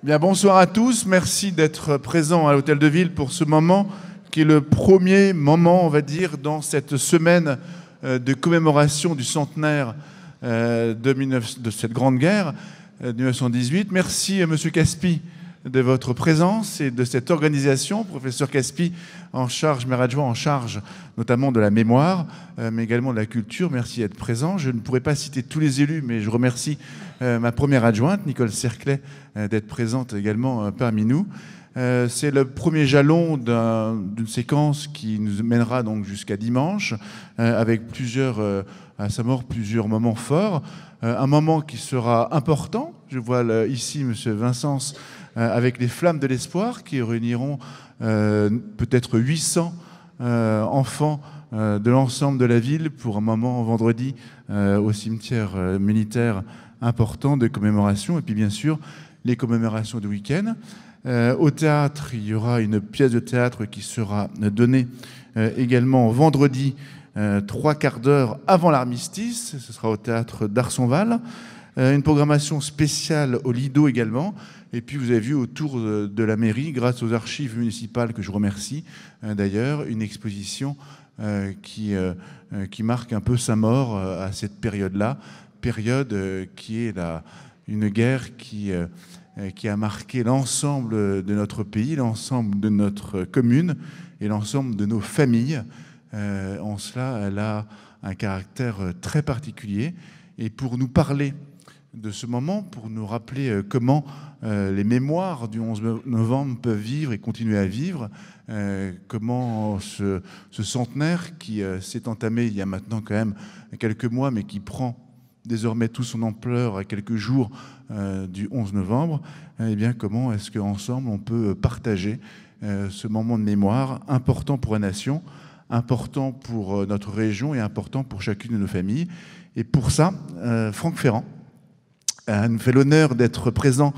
Bien, bonsoir à tous. Merci d'être présents à l'Hôtel de Ville pour ce moment qui est le premier moment, on va dire, dans cette semaine de commémoration du centenaire de cette grande guerre de 1918. Merci, Monsieur Caspi, de votre présence et de cette organisation. Professeur Caspi, en charge, maire adjoint en charge notamment de la mémoire, mais également de la culture. Merci d'être présent. Je ne pourrais pas citer tous les élus, mais je remercie ma première adjointe, Nicole Cerclet, d'être présente également parmi nous. C'est le premier jalon d'une séquence qui nous mènera donc jusqu'à dimanche, avec à sa mort, plusieurs moments forts. Un moment qui sera important. Je vois ici M. Vincence avec les Flammes de l'Espoir qui réuniront peut-être 800 enfants de l'ensemble de la ville pour un moment vendredi au cimetière militaire important de commémoration. Et puis bien sûr, les commémorations du week-end. Au théâtre, il y aura une pièce de théâtre qui sera donnée également vendredi, 3/4 d'heure avant l'armistice. Ce sera au théâtre d'Arsonval. Une programmation spéciale au Lido également. Et puis vous avez vu autour de la mairie, grâce aux archives municipales que je remercie d'ailleurs, une exposition qui marque un peu sa mort à cette période-là. Période qui est une guerre qui a marqué l'ensemble de notre pays, l'ensemble de notre commune et l'ensemble de nos familles. En cela, elle a un caractère très particulier. Et pour nous parler de ce moment, pour nous rappeler comment les mémoires du 11 novembre peuvent vivre et continuer à vivre, comment ce centenaire qui s'est entamé il y a maintenant quand même quelques mois, mais qui prend désormais toute son ampleur à quelques jours du 11 novembre, eh bien, comment est-ce qu'ensemble on peut partager ce moment de mémoire important pour la nation, important pour notre région et important pour chacune de nos familles. Et pour ça, Franck Ferrand nous fait l'honneur d'être présent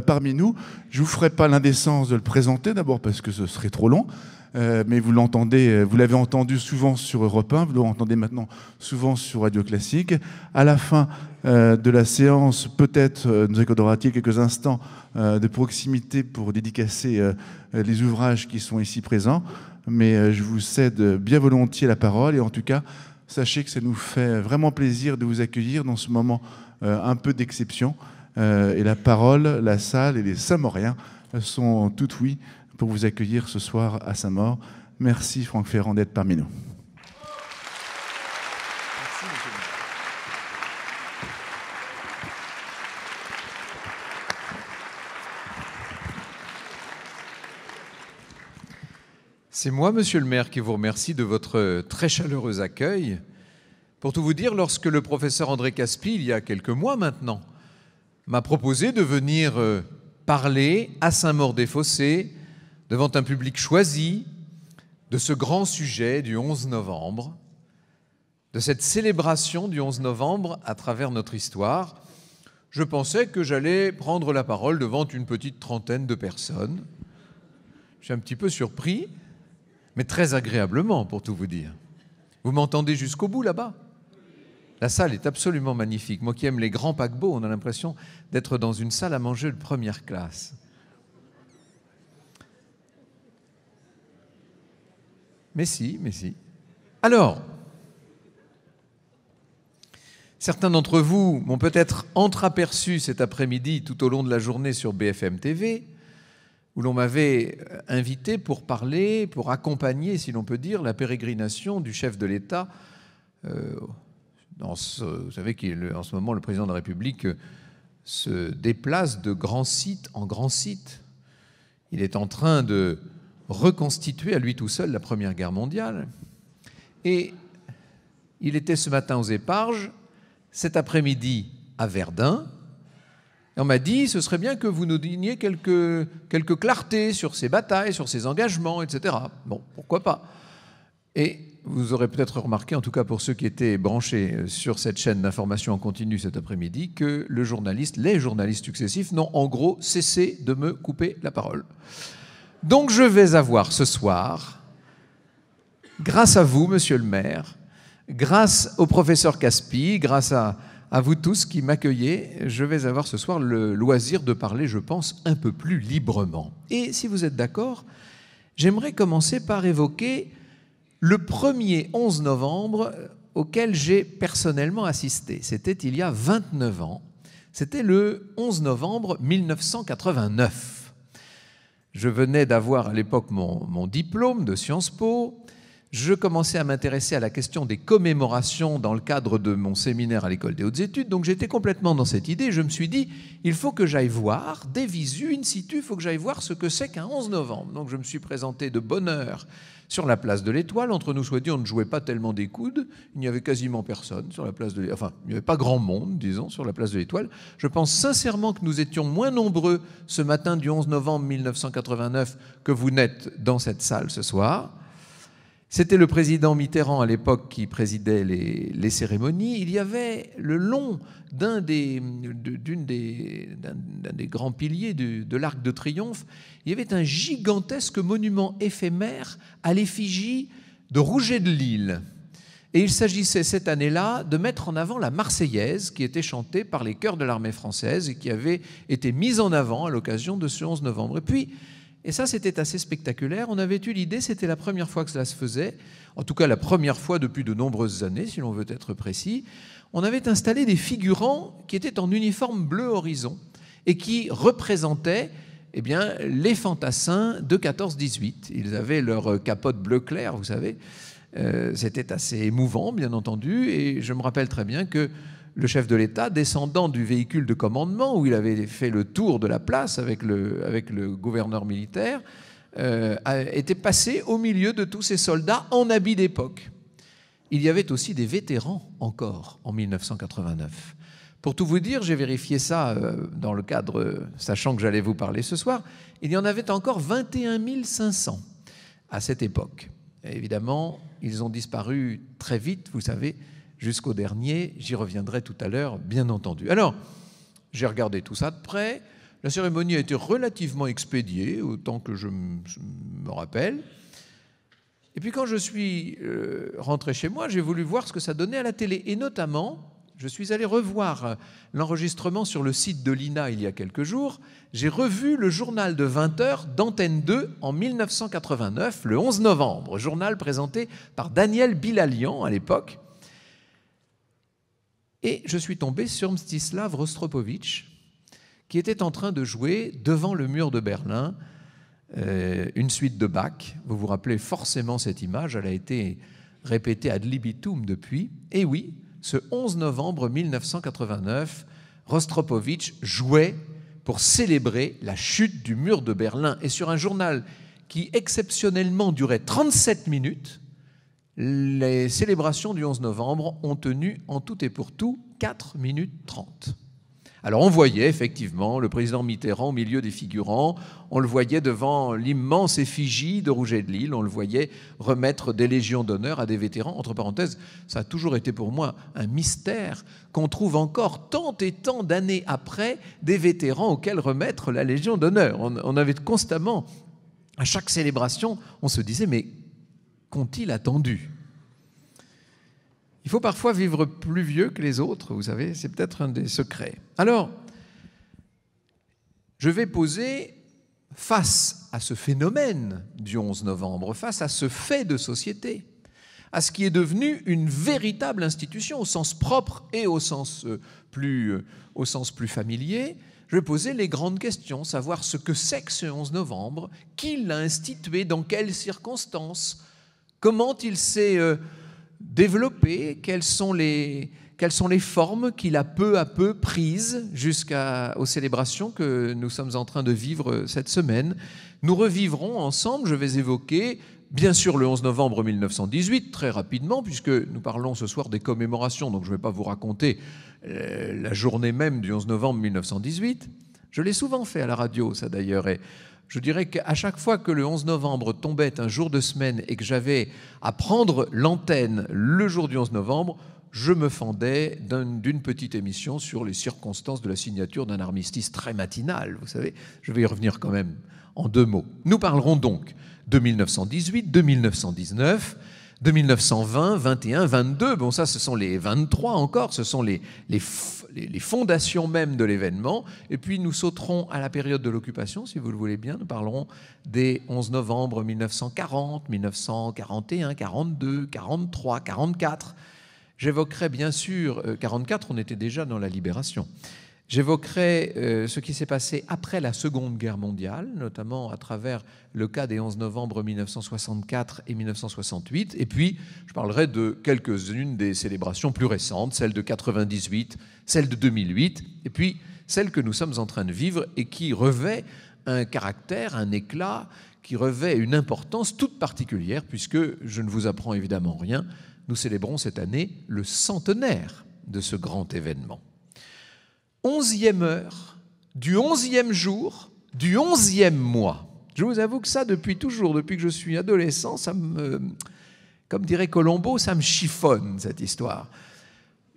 parmi nous. Je ne vous ferai pas l'indécence de le présenter, d'abord parce que ce serait trop long, mais vous l'avez entendu souvent sur Europe 1, vous l'entendez maintenant souvent sur Radio Classique. À la fin de la séance, peut-être nous accordera-t-il quelques instants de proximité pour dédicacer les ouvrages qui sont ici présents, mais je vous cède bien volontiers la parole, et en tout cas, sachez que ça nous fait vraiment plaisir de vous accueillir dans ce moment un peu d'exception, et la parole, la salle et les Saint-Mauriens sont tout oui pour vous accueillir ce soir à Saint-Maur. Merci Franck Ferrand d'être parmi nous. Merci, monsieur le maire. C'est moi, monsieur le maire, qui vous remercie de votre très chaleureux accueil. Pour tout vous dire, lorsque le professeur André Caspi, il y a quelques mois maintenant, m'a proposé de venir parler à Saint-Maur-des-Fossés devant un public choisi de ce grand sujet du 11 novembre, de cette célébration du 11 novembre à travers notre histoire, je pensais que j'allais prendre la parole devant une petite trentaine de personnes. Je suis un petit peu surpris, mais très agréablement, pour tout vous dire. Vous m'entendez jusqu'au bout, là-bas ? La salle est absolument magnifique. Moi qui aime les grands paquebots, on a l'impression d'être dans une salle à manger de première classe. Mais si. Alors, certains d'entre vous m'ont peut-être entreaperçu cet après-midi tout au long de la journée sur BFM TV, où l'on m'avait invité pour parler, pour accompagner, si l'on peut dire, la pérégrination du chef de l'État. Vous savez qu'en ce moment, le président de la République se déplace de grand site en grand site. Il est en train de reconstituer à lui tout seul la Première Guerre mondiale. Et il était ce matin aux Éparges, cet après-midi à Verdun. Et on m'a dit, ce serait bien que vous nous donniez quelques clartés sur ces batailles, sur ces engagements, etc. Bon, pourquoi pas. Et vous aurez peut-être remarqué, en tout cas pour ceux qui étaient branchés sur cette chaîne d'information en continu cet après-midi, que les journalistes successifs n'ont en gros cessé de me couper la parole. Donc je vais avoir ce soir, grâce à vous, monsieur le maire, grâce au professeur Caspi, grâce à à vous tous qui m'accueillez. Je vais avoir ce soir le loisir de parler, je pense, un peu plus librement. Et si vous êtes d'accord, j'aimerais commencer par évoquer le premier 11 novembre auquel j'ai personnellement assisté. C'était il y a 29 ans. C'était le 11 novembre 1989. Je venais d'avoir à l'époque mon diplôme de Sciences Po. Je commençais à m'intéresser à la question des commémorations dans le cadre de mon séminaire à l'École des Hautes Études. Donc j'étais complètement dans cette idée. Je me suis dit, il faut que j'aille voir, des visu, in situ, il faut que j'aille voir ce que c'est qu'un 11 novembre. Donc je me suis présenté de bonne heure sur la place de l'Étoile. Entre nous soit dit, on ne jouait pas tellement des coudes. Il n'y avait quasiment personne sur la place de l'Étoile. Enfin, il n'y avait pas grand monde, disons, sur la place de l'Étoile. Je pense sincèrement que nous étions moins nombreux ce matin du 11 novembre 1989 que vous n'êtes dans cette salle ce soir. C'était le président Mitterrand à l'époque qui présidait les cérémonies. Il y avait le long d'un des grands piliers de l'Arc de Triomphe, il y avait un gigantesque monument éphémère à l'effigie de Rouget de Lille. Et il s'agissait cette année-là de mettre en avant la Marseillaise qui était chantée par les chœurs de l'armée française et qui avait été mise en avant à l'occasion de ce 11 novembre. Et puis, et ça, c'était assez spectaculaire. On avait eu l'idée, c'était la première fois que cela se faisait, en tout cas la première fois depuis de nombreuses années, si l'on veut être précis. On avait installé des figurants qui étaient en uniforme bleu horizon et qui représentaient les fantassins de 14-18. Ils avaient leur capote bleu clair, vous savez. C'était assez émouvant, bien entendu, et je me rappelle très bien que le chef de l'État, descendant du véhicule de commandement où il avait fait le tour de la place avec le gouverneur militaire, était passé au milieu de tous ces soldats en habit d'époque. Il y avait aussi des vétérans encore en 1989. Pour tout vous dire, j'ai vérifié ça dans le cadre, sachant que j'allais vous parler ce soir, il y en avait encore 21 500 à cette époque. Et évidemment, ils ont disparu très vite, vous savez, jusqu'au dernier, j'y reviendrai tout à l'heure, bien entendu. Alors, j'ai regardé tout ça de près. La cérémonie a été relativement expédiée, autant que je me rappelle. Et puis quand je suis rentré chez moi, j'ai voulu voir ce que ça donnait à la télé. Et notamment, je suis allé revoir l'enregistrement sur le site de l'INA il y a quelques jours. J'ai revu le journal de 20h d'Antenne 2 en 1989, le 11 novembre, journal présenté par Daniel Bilalian à l'époque. Et je suis tombé sur Mstislav Rostropovitch, qui était en train de jouer devant le mur de Berlin une suite de Bach. Vous vous rappelez forcément cette image, elle a été répétée ad libitum depuis. Et oui, ce 11 novembre 1989, Rostropovitch jouait pour célébrer la chute du mur de Berlin. Et sur un journal qui exceptionnellement durait 37 minutes, les célébrations du 11 novembre ont tenu en tout et pour tout 4 minutes 30. Alors on voyait effectivement le président Mitterrand au milieu des figurants, on le voyait devant l'immense effigie de Rouget de Lille, on le voyait remettre des légions d'honneur à des vétérans. Entre parenthèses, ça a toujours été pour moi un mystère qu'on trouve encore tant et tant d'années après des vétérans auxquels remettre la légion d'honneur. On avait constamment, à chaque célébration, on se disait mais qu'ont-ils attendu ? Il faut parfois vivre plus vieux que les autres, vous savez, c'est peut-être un des secrets. Alors, je vais poser face à ce phénomène du 11 novembre, face à ce fait de société, à ce qui est devenu une véritable institution au sens propre et au sens plus familier, je vais poser les grandes questions, savoir ce que c'est que ce 11 novembre, qui l'a institué, dans quelles circonstances, comment il s'est développé, quelles sont les formes qu'il a peu à peu prises jusqu'aux célébrations que nous sommes en train de vivre cette semaine. Nous revivrons ensemble, je vais évoquer bien sûr le 11 novembre 1918, très rapidement, puisque nous parlons ce soir des commémorations, donc je ne vais pas vous raconter la journée même du 11 novembre 1918. Je l'ai souvent fait à la radio, ça d'ailleurs, et je dirais qu'à chaque fois que le 11 novembre tombait un jour de semaine et que j'avais à prendre l'antenne le jour du 11 novembre, je me fendais d'une petite émission sur les circonstances de la signature d'un armistice très matinal. Vous savez, je vais y revenir quand même en 2 mots. Nous parlerons donc de 1918, de 1919, de 1920, 21, 22, bon ça ce sont les 23 encore, ce sont les fondations même de l'événement, et puis nous sauterons à la période de l'occupation, si vous le voulez bien, nous parlerons des 11 novembre 1940, 1941, 42, 43, 44, j'évoquerai bien sûr, 44 on était déjà dans la libération, j'évoquerai ce qui s'est passé après la Seconde Guerre mondiale, notamment à travers le cas des 11 novembre 1964 et 1968. Et puis, je parlerai de quelques-unes des célébrations plus récentes, celle de 98, celle de 2008, et puis celle que nous sommes en train de vivre et qui revêt un caractère, un éclat, qui revêt une importance toute particulière, puisque, je ne vous apprends évidemment rien, nous célébrons cette année le centenaire de ce grand événement. 11e heure, du 11e jour, du 11e mois. Je vous avoue que ça, depuis toujours, depuis que je suis adolescent, ça me, comme dirait Colombo, ça me chiffonne, cette histoire.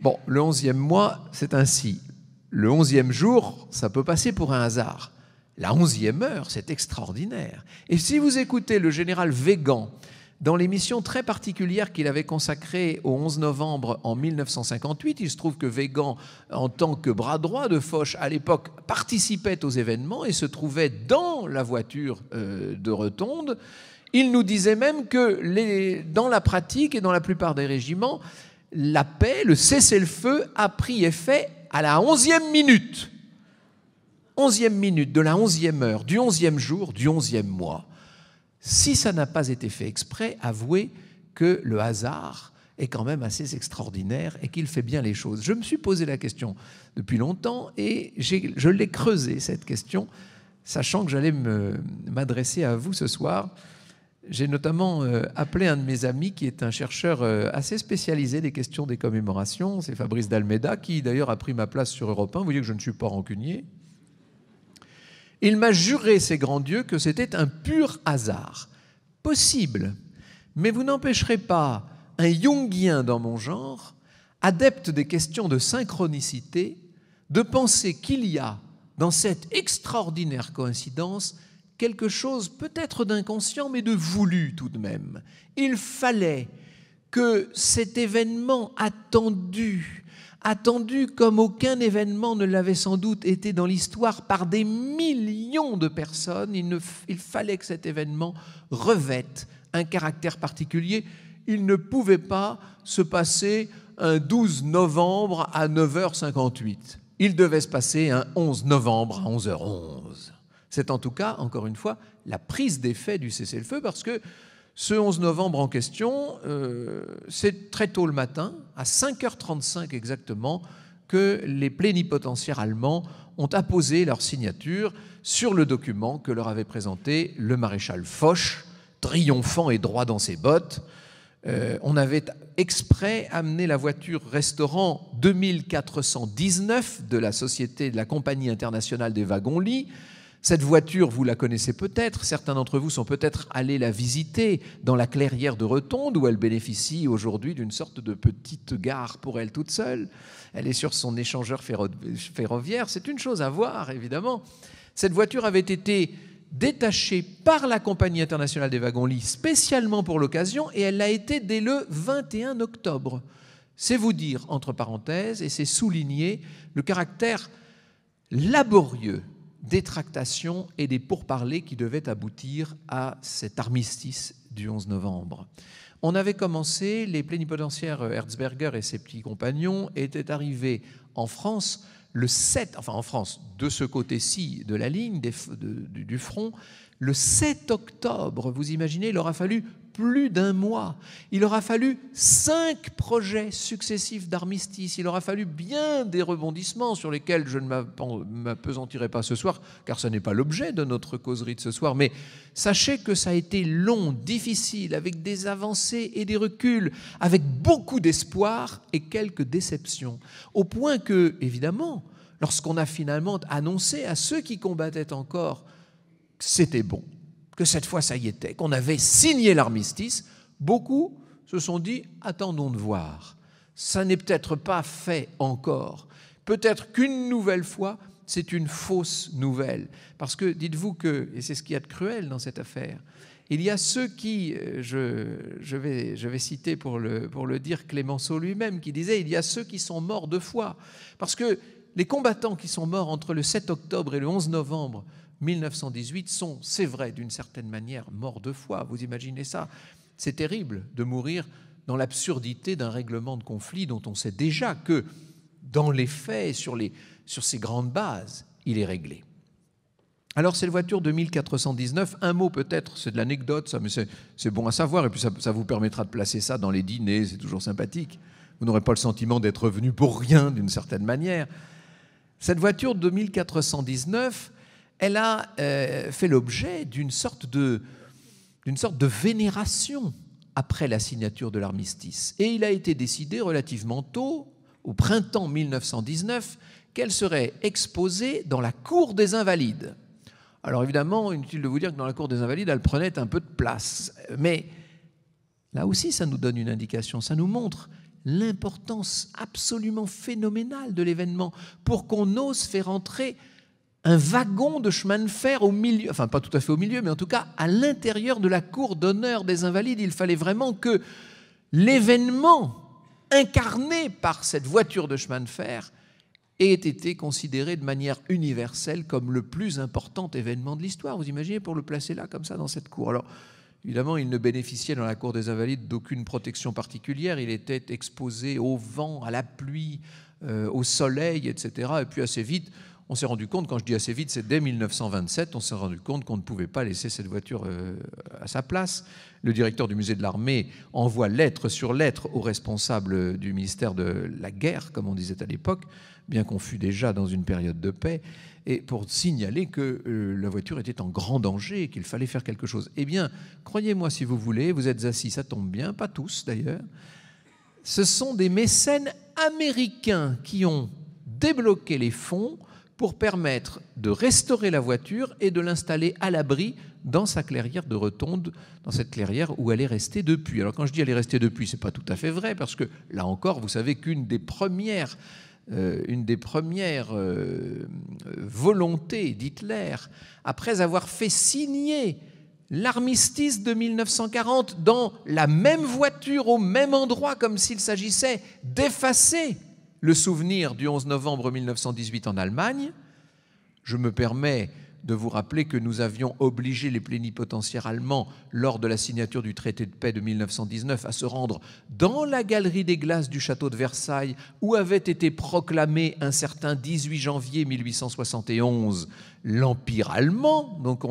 Bon, le 11e mois, c'est ainsi. Le 11e jour, ça peut passer pour un hasard. La 11e heure, c'est extraordinaire. Et si vous écoutez le général Weygand, dans l'émission très particulière qu'il avait consacrée au 11 novembre en 1958, il se trouve que Weygand, en tant que bras droit de Foch, à l'époque, participait aux événements et se trouvait dans la voiture de Rotonde. Il nous disait même que dans la pratique et dans la plupart des régiments, la paix, le cessez-le-feu a pris effet à la 11e minute. 11e minute, de la 11e heure, du 11e jour, du 11e mois. Si ça n'a pas été fait exprès, avouez que le hasard est quand même assez extraordinaire et qu'il fait bien les choses. Je me suis posé la question depuis longtemps et je l'ai creusée, cette question, sachant que j'allais m'adresser à vous ce soir. J'ai notamment appelé un de mes amis qui est un chercheur assez spécialisé des questions des commémorations, c'est Fabrice d'Almeida, qui d'ailleurs a pris ma place sur Europe 1. Vous voyez que je ne suis pas rancunier. Il m'a juré, ces grands dieux, que c'était un pur hasard. Possible, mais vous n'empêcherez pas un Jungien dans mon genre, adepte des questions de synchronicité, de penser qu'il y a, dans cette extraordinaire coïncidence, quelque chose peut-être d'inconscient, mais de voulu tout de même. Il fallait que cet événement attendu comme aucun événement ne l'avait sans doute été dans l'histoire par des millions de personnes, il fallait que cet événement revête un caractère particulier. Il ne pouvait pas se passer un 12 novembre à 9h58. Il devait se passer un 11 novembre à 11h11. C'est en tout cas, encore une fois, la prise d'effet du cessez-le-feu, parce que ce 11 novembre en question, c'est très tôt le matin, à 5h35 exactement, que les plénipotentiaires allemands ont apposé leur signature sur le document que leur avait présenté le maréchal Foch, triomphant et droit dans ses bottes. On avait exprès amené la voiture restaurant 2419 de la société de la Compagnie internationale des wagons-lits. Cette voiture, vous la connaissez peut-être, certains d'entre vous sont peut-être allés la visiter dans la clairière de Rotonde, où elle bénéficie aujourd'hui d'une sorte de petite gare pour elle toute seule. Elle est sur son échangeur ferroviaire, c'est une chose à voir, évidemment. Cette voiture avait été détachée par la Compagnie internationale des wagons-lits spécialement pour l'occasion, et elle l'a été dès le 21 octobre. C'est vous dire, entre parenthèses, et c'est souligner le caractère laborieux des tractations et des pourparlers qui devaient aboutir à cet armistice du 11 novembre. On avait commencé, les plénipotentiaires Herzberger et ses petits compagnons étaient arrivés en France le 7, enfin en France, de ce côté-ci de la ligne du front, le 7 octobre. Vous imaginez, il aura fallu plus d'un mois. Il aura fallu 5 projets successifs d'armistice. Il aura fallu bien des rebondissements sur lesquels je ne m'appesantirai pas ce soir, car ce n'est pas l'objet de notre causerie de ce soir. Mais sachez que ça a été long, difficile, avec des avancées et des reculs, avec beaucoup d'espoir et quelques déceptions. Au point que, évidemment, lorsqu'on a finalement annoncé à ceux qui combattaient encore que c'était bon, que cette fois ça y était, qu'on avait signé l'armistice, beaucoup se sont dit « attendons de voir, ça n'est peut-être pas fait encore, peut-être qu'une nouvelle fois c'est une fausse nouvelle. Parce que dites-vous que, et c'est ce qu'il y a de cruel dans cette affaire, il y a ceux qui, je vais citer pour le dire Clémenceau lui-même, qui disait « il y a ceux qui sont morts de foi ». Parce que les combattants qui sont morts entre le 7 octobre et le 11 novembre 1918 sont, c'est vrai, d'une certaine manière, morts de foi. Vous imaginez ça? C'est terrible de mourir dans l'absurdité d'un règlement de conflit dont on sait déjà que, dans les faits, sur ces grandes bases, il est réglé. Alors, cette voiture de 1419, un mot peut-être, c'est de l'anecdote, ça, mais c'est bon à savoir, et puis ça vous permettra de placer ça dans les dîners, c'est toujours sympathique. Vous n'aurez pas le sentiment d'être venu pour rien, d'une certaine manière. Cette voiture de 1419, elle a fait l'objet d'une sorte de vénération après la signature de l'armistice. Et il a été décidé relativement tôt, au printemps 1919, qu'elle serait exposée dans la cour des Invalides. Alors évidemment, inutile de vous dire que dans la cour des Invalides, elle prenait un peu de place. Mais là aussi, ça nous donne une indication, ça nous montre l'importance absolument phénoménale de l'événement pour qu'on ose faire entrer un wagon de chemin de fer au milieu, enfin pas tout à fait au milieu, mais en tout cas à l'intérieur de la cour d'honneur des Invalides. Il fallait vraiment que l'événement incarné par cette voiture de chemin de fer ait été considéré de manière universelle comme le plus important événement de l'histoire. Vous imaginez, pour le placer là, comme ça, dans cette cour. Alors, évidemment, il ne bénéficiait dans la cour des Invalides d'aucune protection particulière. Il était exposé au vent, à la pluie, au soleil, etc. Et puis assez vite, on s'est rendu compte, quand je dis assez vite, c'est dès 1927, on s'est rendu compte qu'on ne pouvait pas laisser cette voiture à sa place. Le directeur du musée de l'armée envoie lettre sur lettre aux responsables du ministère de la guerre, comme on disait à l'époque, bien qu'on fût déjà dans une période de paix, et pour signaler que la voiture était en grand danger et qu'il fallait faire quelque chose. Eh bien, croyez-moi si vous voulez, vous êtes assis, ça tombe bien, pas tous d'ailleurs, ce sont des mécènes américains qui ont débloqué les fonds pour permettre de restaurer la voiture et de l'installer à l'abri dans sa clairière de Rotonde, dans cette clairière où elle est restée depuis. Alors quand je dis elle est restée depuis, c'est pas tout à fait vrai, parce que là encore, vous savez qu'une des premières volontés d'Hitler, après avoir fait signer l'armistice de 1940 dans la même voiture, au même endroit, comme s'il s'agissait d'effacer le souvenir du 11 novembre 1918 en Allemagne, je me permets de vous rappeler que nous avions obligé les plénipotentiaires allemands, lors de la signature du traité de paix de 1919, à se rendre dans la galerie des glaces du château de Versailles, où avait été proclamé un certain 18 janvier 1871 l'Empire allemand. Donc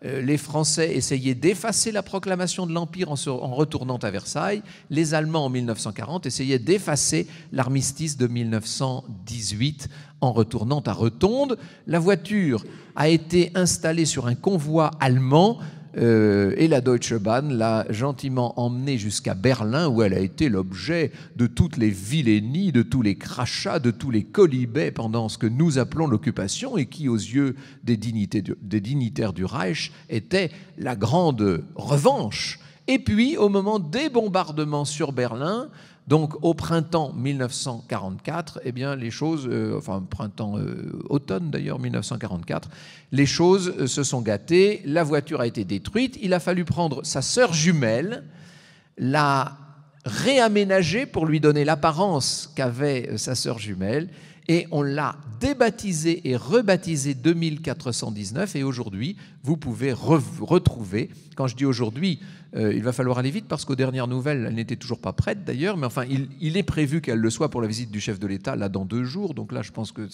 les Français essayaient d'effacer la proclamation de l'Empire en retournant à Versailles. Les Allemands, en 1940, essayaient d'effacer l'armistice de 1918 en retournant à Rotonde. La voiture a été installée sur un convoi allemand et la Deutsche Bahn l'a gentiment emmenée jusqu'à Berlin, où elle a été l'objet de toutes les vilainies, de tous les crachats, de tous les colibets pendant ce que nous appelons l'occupation, et qui, aux yeux des dignitaires du Reich, était la grande revanche. Et puis, au moment des bombardements sur Berlin, donc au printemps 1944, eh bien les choses, automne d'ailleurs 1944, les choses se sont gâtées, la voiture a été détruite, il a fallu prendre sa sœur jumelle, la réaménager pour lui donner l'apparence qu'avait sa sœur jumelle, et on l'a débaptisée et rebaptisée 2419, et aujourd'hui, vous pouvez retrouver, quand je dis aujourd'hui, il va falloir aller vite parce qu'aux dernières nouvelles, elle n'était toujours pas prête d'ailleurs, mais enfin, il est prévu qu'elle le soit pour la visite du chef de l'État, là, dans 2 jours, donc là, je pense que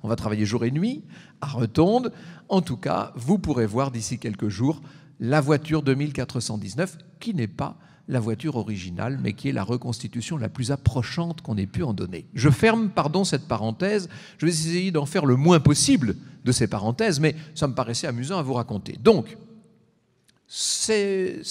on va travailler jour et nuit à Rotonde. En tout cas, vous pourrez voir d'ici quelques jours la voiture de 1419, qui n'est pas la voiture originale, mais qui est la reconstitution la plus approchante qu'on ait pu en donner. Je ferme, cette parenthèse. Je vais essayer d'en faire le moins possible de ces parenthèses, mais ça me paraissait amusant à vous raconter. Donc, cet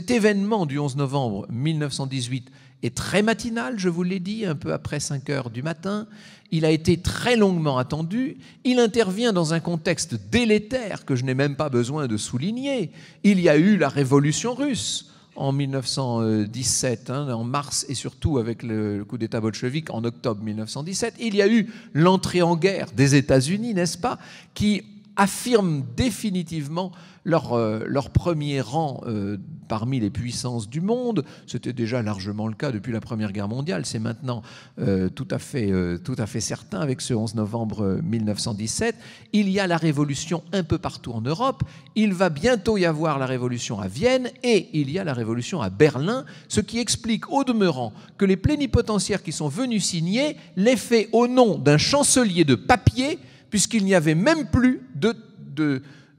événement du 11 novembre 1918 est très matinal, je vous l'ai dit, un peu après 5 heures du matin. Il a été très longuement attendu. Il intervient dans un contexte délétère que je n'ai même pas besoin de souligner. Il y a eu la révolution russe en 1917, en mars, et surtout avec le coup d'État bolchevique en octobre 1917. Il y a eu l'entrée en guerre des États-Unis, n'est-ce pas, qui affirme définitivement leur premier rang parmi les puissances du monde. C'était déjà largement le cas depuis la Première Guerre mondiale. C'est maintenant tout à fait certain avec ce 11 novembre 1917. Il y a la révolution un peu partout en Europe. Il va bientôt y avoir la révolution à Vienne et il y a la révolution à Berlin, ce qui explique au demeurant que les plénipotentiaires qui sont venus signer l'aient fait au nom d'un chancelier de papier, puisqu'il n'y avait même plus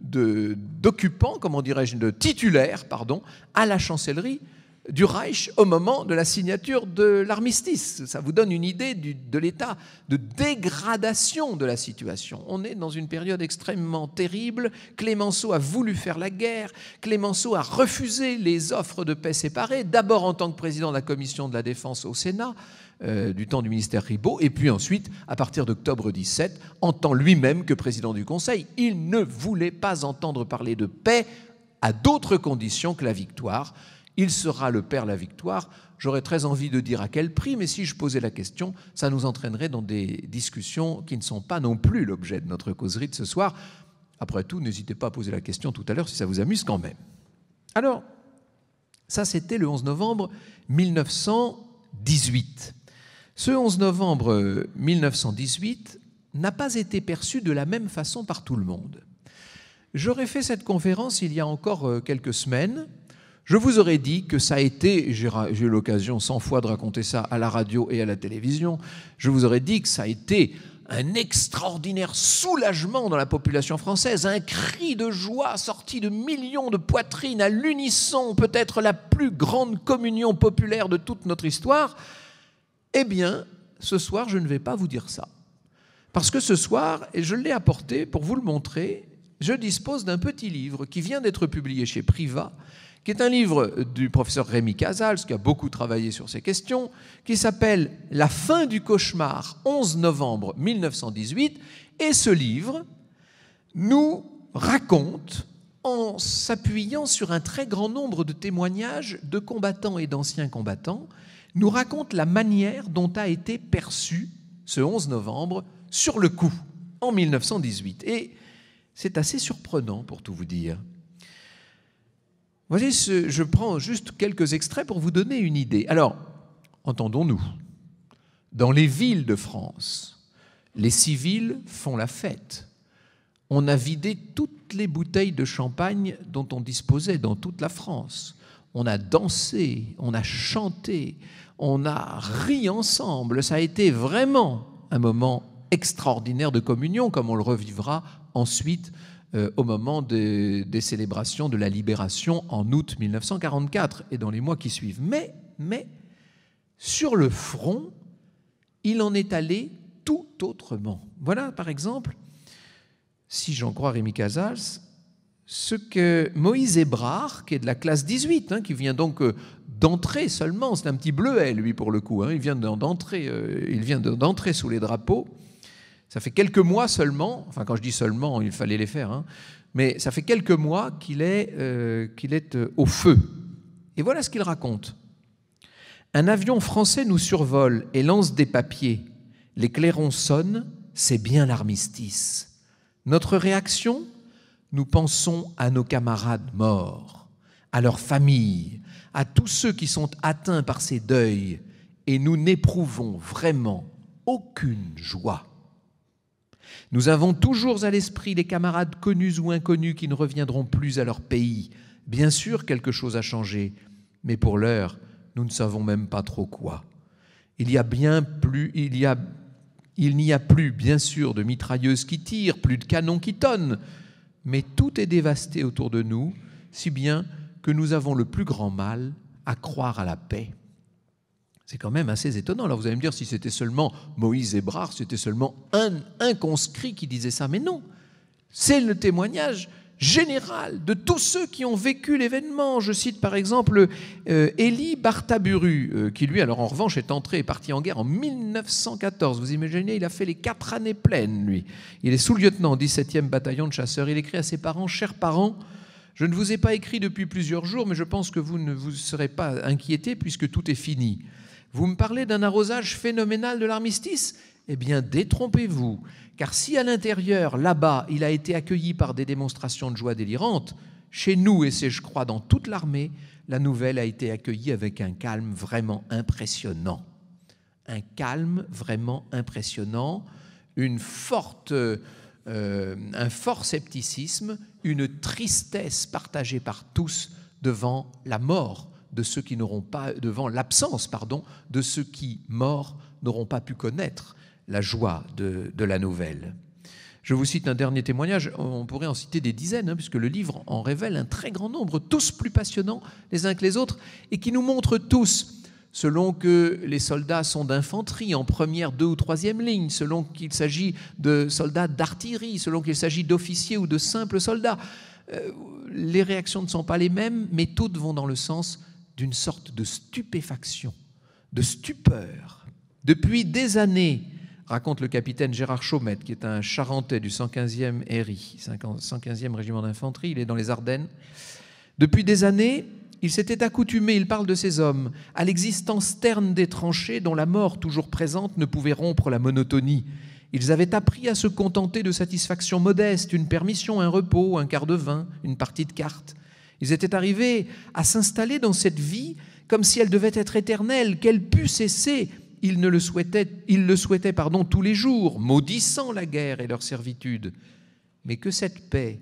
d'occupants, comment dirais-je, de titulaires, à la chancellerie du Reich au moment de la signature de l'armistice. Ça vous donne une idée de l'état de dégradation de la situation. On est dans une période extrêmement terrible. Clémenceau a voulu faire la guerre. Clémenceau a refusé les offres de paix séparées, d'abord en tant que président de la commission de la défense au Sénat, du temps du ministère Ribot, et puis ensuite, à partir d'octobre 17, en tant lui-même que président du Conseil. Il ne voulait pas entendre parler de paix à d'autres conditions que la victoire. Il sera le père la victoire. J'aurais très envie de dire à quel prix, mais si je posais la question, ça nous entraînerait dans des discussions qui ne sont pas non plus l'objet de notre causerie de ce soir. Après tout, n'hésitez pas à poser la question tout à l'heure si ça vous amuse quand même. Alors, ça c'était le 11 novembre 1918. Ce 11 novembre 1918 n'a pas été perçu de la même façon par tout le monde. J'aurais fait cette conférence il y a encore quelques semaines. Je vous aurais dit que ça a été, j'ai eu l'occasion 100 fois de raconter ça à la radio et à la télévision, je vous aurais dit que ça a été un extraordinaire soulagement dans la population française, un cri de joie sorti de millions de poitrines à l'unisson, peut-être la plus grande communion populaire de toute notre histoire. Eh bien, ce soir, je ne vais pas vous dire ça. Parce que ce soir, et je l'ai apporté pour vous le montrer, je dispose d'un petit livre qui vient d'être publié chez Privat, qui est un livre du professeur Rémi Casals, qui a beaucoup travaillé sur ces questions, qui s'appelle « La fin du cauchemar, 11 novembre 1918 ». Et ce livre nous raconte, en s'appuyant sur un très grand nombre de témoignages de combattants et d'anciens combattants, nous raconte la manière dont a été perçu ce 11 novembre sur le coup, en 1918. Et c'est assez surprenant, pour tout vous dire. Vous voyez, je prends juste quelques extraits pour vous donner une idée. Alors, entendons-nous, dans les villes de France, les civils font la fête. On a vidé toutes les bouteilles de champagne dont on disposait dans toute la France. On a dansé, on a chanté, on a ri ensemble. Ça a été vraiment un moment extraordinaire de communion, comme on le revivra ensuite au moment des célébrations de la Libération en août 1944 et dans les mois qui suivent. Mais sur le front, il en est allé tout autrement. Voilà, par exemple, si j'en crois Rémi Casals, ce que Moïse Hébrard, qui est de la classe 18, qui vient donc d'entrer seulement, c'est un petit bleuet, lui, pour le coup, il vient d'entrer sous les drapeaux. Ça fait quelques mois seulement, enfin quand je dis seulement, il fallait les faire, mais ça fait quelques mois qu'il est au feu. Et voilà ce qu'il raconte. Un avion français nous survole et lance des papiers. Les clairons sonnent, c'est bien l'armistice. Notre réaction ? Nous pensons à nos camarades morts, à leurs familles, à tous ceux qui sont atteints par ces deuils, et nous n'éprouvons vraiment aucune joie. Nous avons toujours à l'esprit les camarades connus ou inconnus qui ne reviendront plus à leur pays. Bien sûr, quelque chose a changé, mais pour l'heure, nous ne savons même pas trop quoi. Il n'y a plus, bien sûr, de mitrailleuses qui tirent, plus de canons qui tonnent, mais tout est dévasté autour de nous, si bien que nous avons le plus grand mal à croire à la paix. C'est quand même assez étonnant. Alors vous allez me dire, si c'était seulement Moïse Hébrard, c'était seulement un conscrit qui disait ça. Mais non, c'est le témoignage général de tous ceux qui ont vécu l'événement. Je cite par exemple Élie Bartaburu, qui lui, alors en revanche, est parti en guerre en 1914. Vous imaginez, il a fait les 4 années pleines, lui. Il est sous-lieutenant au 17e bataillon de chasseurs. Il écrit à ses parents « Chers parents, Je ne vous ai pas écrit depuis plusieurs jours, mais je pense que vous ne vous serez pas inquiétés puisque tout est fini. Vous me parlez d'un arrosage phénoménal de l'armistice ? Eh bien, détrompez-vous, car si à l'intérieur, là-bas, il a été accueilli par des démonstrations de joie délirantes, chez nous, et c'est, je crois, dans toute l'armée, la nouvelle a été accueillie avec un calme vraiment impressionnant. Un calme vraiment impressionnant, un fort scepticisme, une tristesse partagée par tous devant la mort de ceux qui n'auront pas, devant l'absence, de ceux qui, morts, n'auront pas pu connaître la joie de la nouvelle. Je vous cite un dernier témoignage, on pourrait en citer des dizaines, puisque le livre en révèle un très grand nombre, tous plus passionnants les uns que les autres, et qui nous montrent tous, selon que les soldats sont d'infanterie en première, 2 ou 3e ligne, selon qu'il s'agit de soldats d'artillerie, selon qu'il s'agit d'officiers ou de simples soldats. Les réactions ne sont pas les mêmes, mais toutes vont dans le sens d'une sorte de stupéfaction, de stupeur. Depuis des années, raconte le capitaine Gérard Chaumette, qui est un Charentais du 115e RI, 115e régiment d'infanterie, il est dans les Ardennes. Depuis des années, il s'était accoutumé, il parle de ces hommes, à l'existence terne des tranchées dont la mort toujours présente ne pouvait rompre la monotonie. Ils avaient appris à se contenter de satisfactions modestes, une permission, un repos, un quart de vin, une partie de cartes. Ils étaient arrivés à s'installer dans cette vie comme si elle devait être éternelle, qu'elle pût cesser. Ils le souhaitaient tous les jours, maudissant la guerre et leur servitude. Mais que cette paix,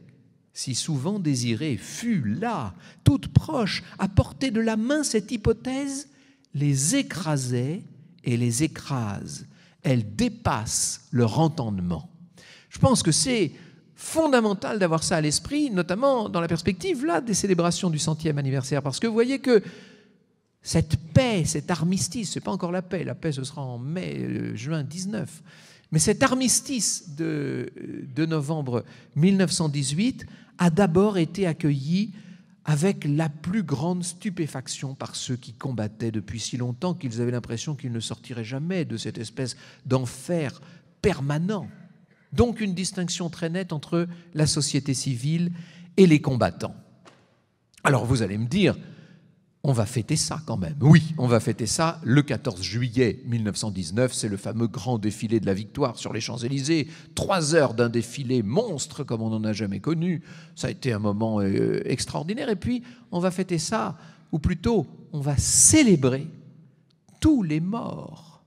si souvent désirée, fût là, toute proche, à portée de la main, cette hypothèse les écrasait et les écrase. Elle dépasse leur entendement. Je pense que c'est fondamental d'avoir ça à l'esprit, notamment dans la perspective là, des célébrations du 100e anniversaire, parce que vous voyez que cette paix, cet armistice, ce n'est pas encore la paix ce sera en juin 19, mais cet armistice de novembre 1918 a d'abord été accueilli avec la plus grande stupéfaction par ceux qui combattaient depuis si longtemps qu'ils avaient l'impression qu'ils ne sortiraient jamais de cette espèce d'enfer permanent. Donc une distinction très nette entre la société civile et les combattants. Alors vous allez me dire, on va fêter ça quand même. Oui, on va fêter ça le 14 juillet 1919. C'est le fameux grand défilé de la victoire sur les Champs-Élysées. 3 heures d'un défilé monstre comme on n'en a jamais connu. Ça a été un moment extraordinaire. Et puis, on va fêter ça, ou plutôt, on va célébrer tous les morts.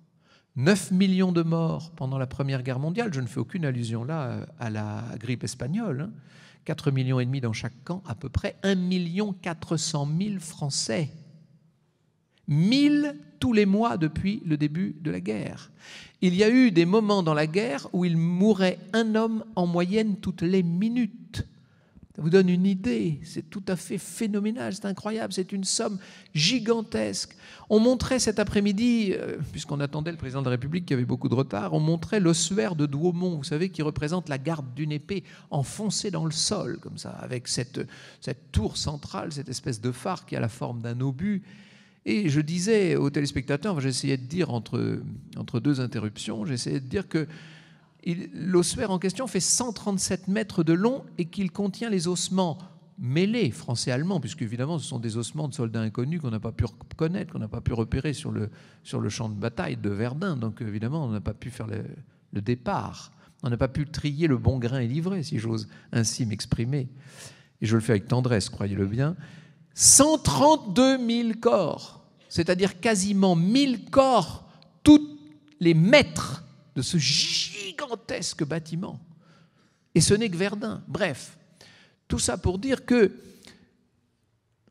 9 millions de morts pendant la Première Guerre mondiale. Je ne fais aucune allusion là à la grippe espagnole. 4,5 millions dans chaque camp, à peu près 1 400 000 Français. 1000 tous les mois depuis le début de la guerre. Il y a eu des moments dans la guerre où il mourait un homme en moyenne toutes les minutes. Ça vous donne une idée, c'est tout à fait phénoménal, c'est incroyable, c'est une somme gigantesque. On montrait cet après-midi, puisqu'on attendait le président de la République qui avait beaucoup de retard, on montrait l'ossuaire de Douaumont, vous savez, qui représente la garde d'une épée enfoncée dans le sol, comme ça, avec cette tour centrale, cette espèce de phare qui a la forme d'un obus. Et je disais aux téléspectateurs, j'essayais de dire entre 2 interruptions, j'essayais de dire que l'ossuaire en question fait 137 mètres de long et qu'il contient les ossements mêlés français-allemands, puisque évidemment ce sont des ossements de soldats inconnus qu'on n'a pas pu reconnaître, qu'on n'a pas pu repérer sur le champ de bataille de Verdun. Donc évidemment on n'a pas pu faire le départ, on n'a pas pu trier le bon grain et livrer, si j'ose ainsi m'exprimer. Et je le fais avec tendresse, croyez-le bien. 132 000 corps, c'est-à-dire quasiment 1000 corps, tous les mètres de ce gigantesque bâtiment. Et ce n'est que Verdun. Bref, tout ça pour dire que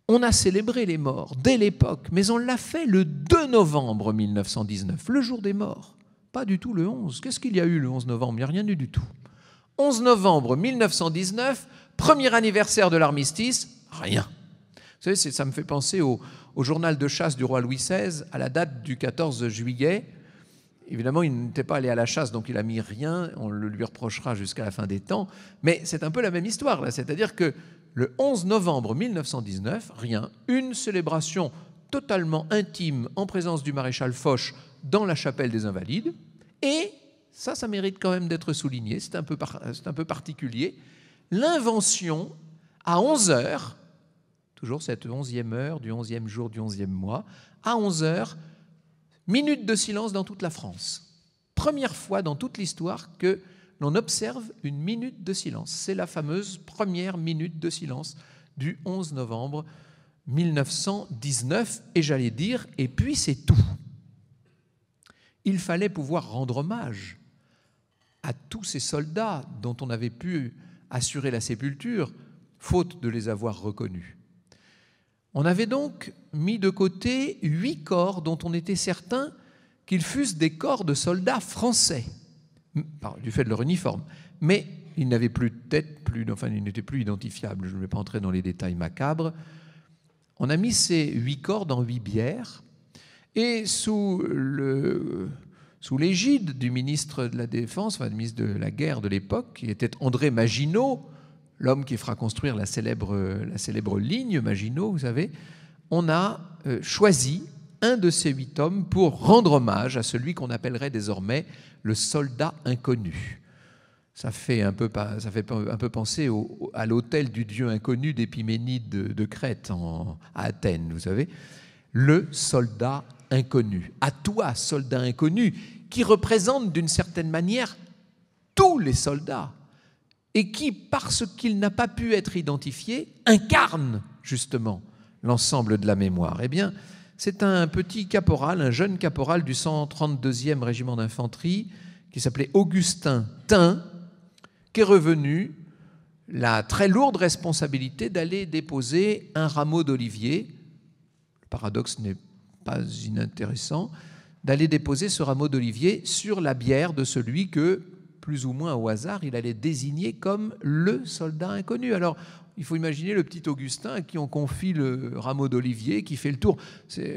on a célébré les morts dès l'époque, mais on l'a fait le 2 novembre 1919, le jour des morts. Pas du tout le 11. Qu'est-ce qu'il y a eu le 11 novembre ? Il n'y a rien eu du tout. 11 novembre 1919, premier anniversaire de l'armistice, rien. Vous savez, ça me fait penser au journal de chasse du roi Louis XVI, à la date du 14 juillet. Évidemment, il n'était pas allé à la chasse, donc il n'a mis rien, on le lui reprochera jusqu'à la fin des temps, mais c'est un peu la même histoire, là. C'est-à-dire que le 11 novembre 1919, rien, une célébration totalement intime en présence du maréchal Foch dans la chapelle des Invalides, et ça mérite quand même d'être souligné, c'est un peu particulier, l'invention à 11h, toujours cette 11e heure, du 11e jour, du 11e mois, à 11h, minute de silence dans toute la France. Première fois dans toute l'histoire que l'on observe une minute de silence. C'est la fameuse première minute de silence du 11 novembre 1919, et j'allais dire, et puis c'est tout. Il fallait pouvoir rendre hommage à tous ces soldats dont on avait pu assurer la sépulture, faute de les avoir reconnus. On avait donc mis de côté 8 corps dont on était certain qu'ils fussent des corps de soldats français, du fait de leur uniforme. Mais ils n'avaient plus de tête, ils n'étaient plus identifiables. Je ne vais pas entrer dans les détails macabres. On a mis ces 8 corps dans 8 bières, et sous l'égide du ministre de la Défense, du ministre de la Guerre de l'époque, qui était André Maginot, l'homme qui fera construire la célèbre ligne Maginot, vous savez, on a choisi un de ces 8 hommes pour rendre hommage à celui qu'on appellerait désormais le soldat inconnu. Ça fait un peu penser à l'autel du dieu inconnu d'Épiménide de Crète à Athènes, vous savez. Le soldat inconnu. À toi, soldat inconnu, qui représente d'une certaine manière tous les soldats et qui, parce qu'il n'a pas pu être identifié, incarne justement l'ensemble de la mémoire. Eh bien, c'est un petit caporal, un jeune caporal du 132e régiment d'infanterie qui s'appelait Augustin Thym, qui est revenu la très lourde responsabilité d'aller déposer un rameau d'olivier. Le paradoxe n'est pas inintéressant, d'aller déposer ce rameau d'olivier sur la bière de celui que, plus ou moins au hasard, il allait désigner comme le soldat inconnu. Alors, il faut imaginer le petit Augustin à qui on confie le rameau d'olivier, qui fait le tour.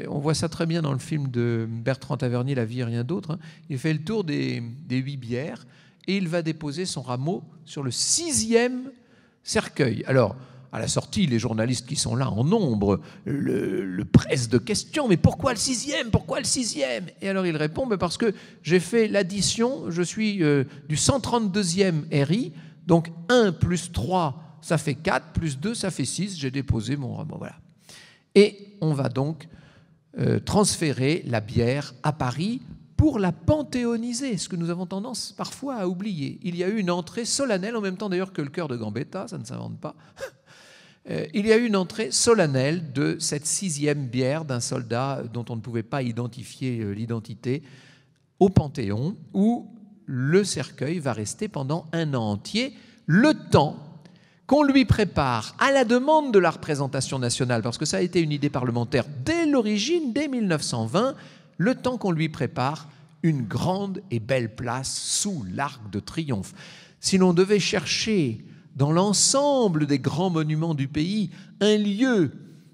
On voit ça très bien dans le film de Bertrand Tavernier, La vie et rien d'autre. Il fait le tour des 8 bières et il va déposer son rameau sur le 6e cercueil. Alors, à la sortie, les journalistes qui sont là en nombre le pressent de questions. Mais pourquoi le 6e ? Pourquoi le 6e ? Et alors il répond, parce que j'ai fait l'addition, je suis du 132e RI, donc 1 plus 3, ça fait 4, plus 2, ça fait 6, j'ai déposé mon rameau. Voilà. Et on va donc transférer la bière à Paris pour la panthéoniser, ce que nous avons tendance parfois à oublier. Il y a eu une entrée solennelle, en même temps d'ailleurs que le chœur de Gambetta, ça ne s'invente pas. Il y a eu une entrée solennelle de cette 6e bière d'un soldat dont on ne pouvait pas identifier l'identité au Panthéon, où le cercueil va rester pendant un an entier, le temps qu'on lui prépare, à la demande de la représentation nationale, parce que ça a été une idée parlementaire dès l'origine, dès 1920, le temps qu'on lui prépare une grande et belle place sous l'Arc de Triomphe. Si l'on devait chercher dans l'ensemble des grands monuments du pays, un lieu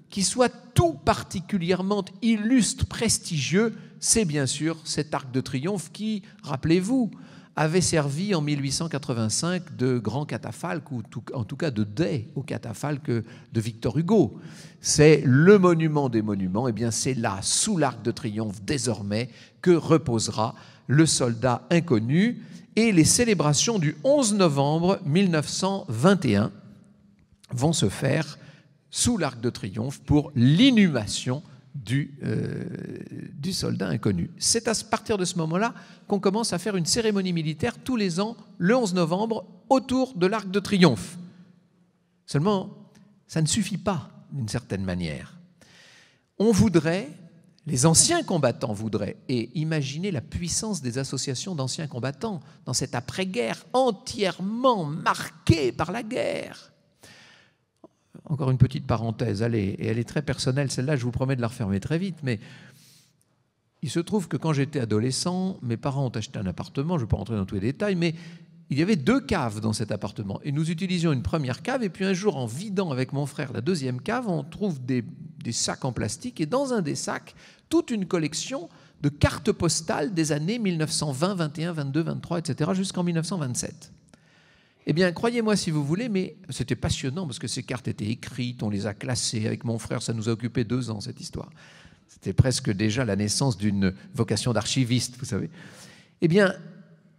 qui soit tout particulièrement illustre, prestigieux, c'est bien sûr cet Arc de Triomphe qui, rappelez-vous, avait servi en 1885 de grand catafalque, ou en tout cas de dais au catafalque de Victor Hugo. C'est le monument des monuments, et bien c'est là, sous l'Arc de Triomphe, désormais, que reposera le soldat inconnu. Et les célébrations du 11 novembre 1921 vont se faire sous l'Arc de Triomphe pour l'inhumation du soldat inconnu. C'est à partir de ce moment-là qu'on commence à faire une cérémonie militaire tous les ans, le 11 novembre, autour de l'Arc de Triomphe. Seulement, ça ne suffit pas, d'une certaine manière. Les anciens combattants voudraient, et imaginez la puissance des associations d'anciens combattants dans cette après-guerre entièrement marquée par la guerre. Encore une petite parenthèse, allez, et elle est très personnelle, celle-là, je vous promets de la refermer très vite, mais il se trouve que quand j'étais adolescent, mes parents ont acheté un appartement, je ne vais pas rentrer dans tous les détails, mais il y avait 2 caves dans cet appartement, et nous utilisions une première cave, et puis un jour, en vidant avec mon frère la 2e cave, on trouve des sacs en plastique, et dans un des sacs, toute une collection de cartes postales des années 1920, 21, 22, 23, etc., jusqu'en 1927. Eh bien, croyez-moi si vous voulez, mais c'était passionnant parce que ces cartes étaient écrites, on les a classées. Avec mon frère, ça nous a occupé 2 ans, cette histoire. C'était presque déjà la naissance d'une vocation d'archiviste, vous savez. Eh bien,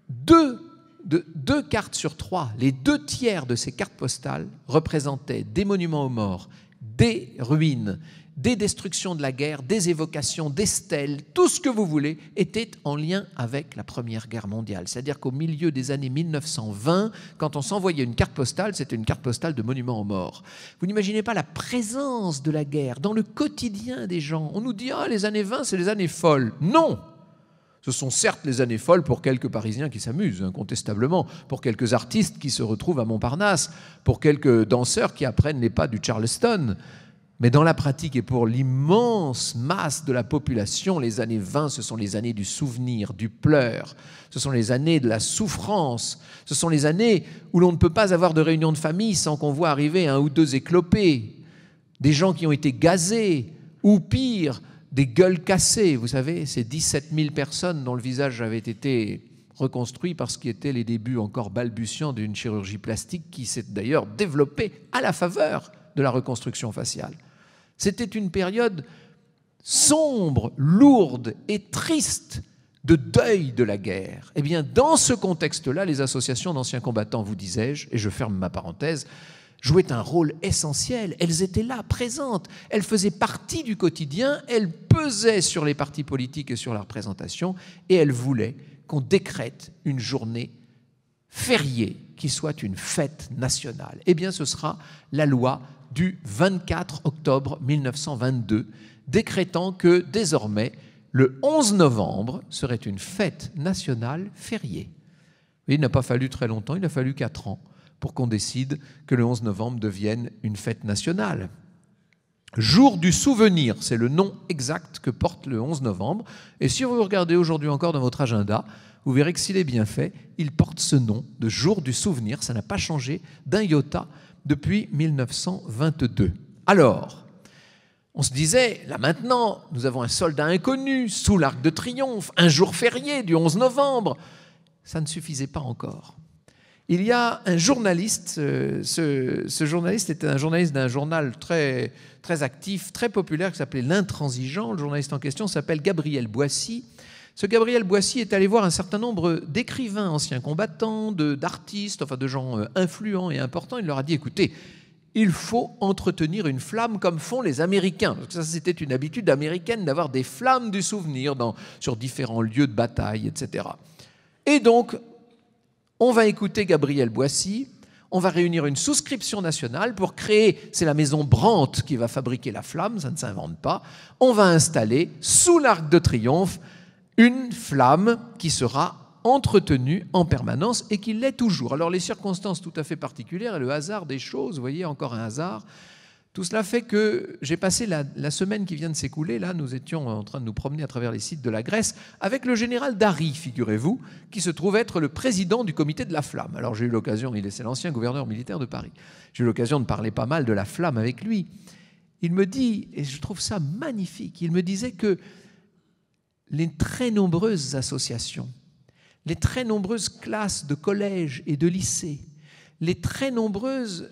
2 de 2 cartes sur 3, les 2 tiers de ces cartes postales représentaient des monuments aux morts, des ruines, des destructions de la guerre, des évocations, des stèles, tout ce que vous voulez, était en lien avec la Première Guerre mondiale. C'est-à-dire qu'au milieu des années 1920, quand on s'envoyait une carte postale, c'était une carte postale de monuments aux morts. Vous n'imaginez pas la présence de la guerre dans le quotidien des gens. On nous dit « Ah, les années 20, c'est les années folles ». Non! Ce sont certes les années folles pour quelques Parisiens qui s'amusent, incontestablement, pour quelques artistes qui se retrouvent à Montparnasse, pour quelques danseurs qui apprennent les pas du Charleston. Mais dans la pratique et pour l'immense masse de la population, les années 20, ce sont les années du souvenir, du pleur. Ce sont les années de la souffrance. Ce sont les années où l'on ne peut pas avoir de réunion de famille sans qu'on voit arriver 1 ou 2 éclopés, des gens qui ont été gazés, ou pire, des gueules cassées. Vous savez, ces 17 000 personnes dont le visage avait été reconstruit parce qu'il était les débuts encore balbutiants d'une chirurgie plastique qui s'est d'ailleurs développée à la faveur de la reconstruction faciale. C'était une période sombre, lourde et triste de deuil de la guerre. Eh bien, dans ce contexte-là, les associations d'anciens combattants, vous disais-je, et je ferme ma parenthèse, jouaient un rôle essentiel. Elles étaient là, présentes. Elles faisaient partie du quotidien, elles pesaient sur les partis politiques et sur la représentation, et elles voulaient qu'on décrète une journée fériée qui soit une fête nationale. Eh bien, ce sera la loi du 24 octobre 1922, décrétant que désormais, le 11 novembre serait une fête nationale fériée. Il n'a pas fallu très longtemps, il a fallu 4 ans pour qu'on décide que le 11 novembre devienne une fête nationale. Jour du souvenir, c'est le nom exact que porte le 11 novembre. Et si vous regardez aujourd'hui encore dans votre agenda, vous verrez que s'il est bien fait, il porte ce nom de jour du souvenir. Ça n'a pas changé d'un iota depuis 1922. Alors, on se disait, là maintenant, nous avons un soldat inconnu sous l'Arc de Triomphe, un jour férié du 11 novembre. Ça ne suffisait pas encore. Il y a un journaliste, ce journaliste était un journaliste d'un journal très, très actif, très populaire, qui s'appelait L'Intransigeant. Le journaliste en question s'appelle Gabriel Boissy. Ce Gabriel Boissy est allé voir un certain nombre d'écrivains anciens combattants, d'artistes, enfin de gens influents et importants. Il leur a dit, écoutez, il faut entretenir une flamme comme font les Américains. Parce que ça, c'était une habitude américaine d'avoir des flammes du souvenir sur différents lieux de bataille, etc. Et donc, on va écouter Gabriel Boissy, on va réunir une souscription nationale pour créer, c'est la maison Brandt qui va fabriquer la flamme, ça ne s'invente pas, on va installer sous l'Arc de Triomphe une flamme qui sera entretenue en permanence et qui l'est toujours. Alors les circonstances tout à fait particulières et le hasard des choses, vous voyez, encore un hasard, tout cela fait que j'ai passé la semaine qui vient de s'écouler, là nous étions en train de nous promener à travers les sites de la Grèce avec le général Darry, figurez-vous, qui se trouve être le président du comité de la flamme. Alors j'ai eu l'occasion, c'est l'ancien gouverneur militaire de Paris, j'ai eu l'occasion de parler pas mal de la flamme avec lui. Il me dit, et je trouve ça magnifique, il me disait que les très nombreuses associations, les très nombreuses classes de collèges et de lycées, les très nombreuses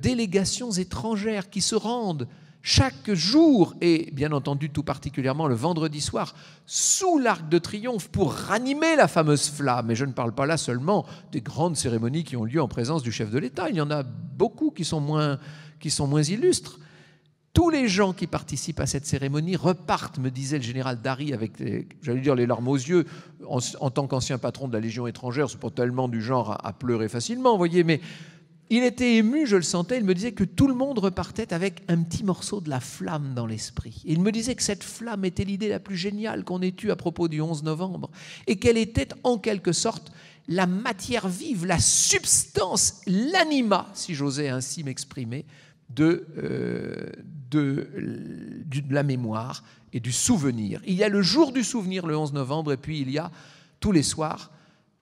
délégations étrangères qui se rendent chaque jour, et bien entendu tout particulièrement le vendredi soir, sous l'Arc de Triomphe pour ranimer la fameuse flamme. Et je ne parle pas là seulement des grandes cérémonies qui ont lieu en présence du chef de l'État, il y en a beaucoup qui sont moins illustres. Tous les gens qui participent à cette cérémonie repartent, me disait le général Darry, avec, j'allais dire, les larmes aux yeux. En tant qu'ancien patron de la Légion étrangère, c'est pas tellement du genre à pleurer facilement, vous voyez, mais il était ému, je le sentais. Il me disait que tout le monde repartait avec un petit morceau de la flamme dans l'esprit. Il me disait que cette flamme était l'idée la plus géniale qu'on ait eue à propos du 11 novembre et qu'elle était en quelque sorte la matière vive, la substance, l'anima, si j'osais ainsi m'exprimer, de la mémoire et du souvenir. Il y a le jour du souvenir, le 11 novembre, et puis il y a tous les soirs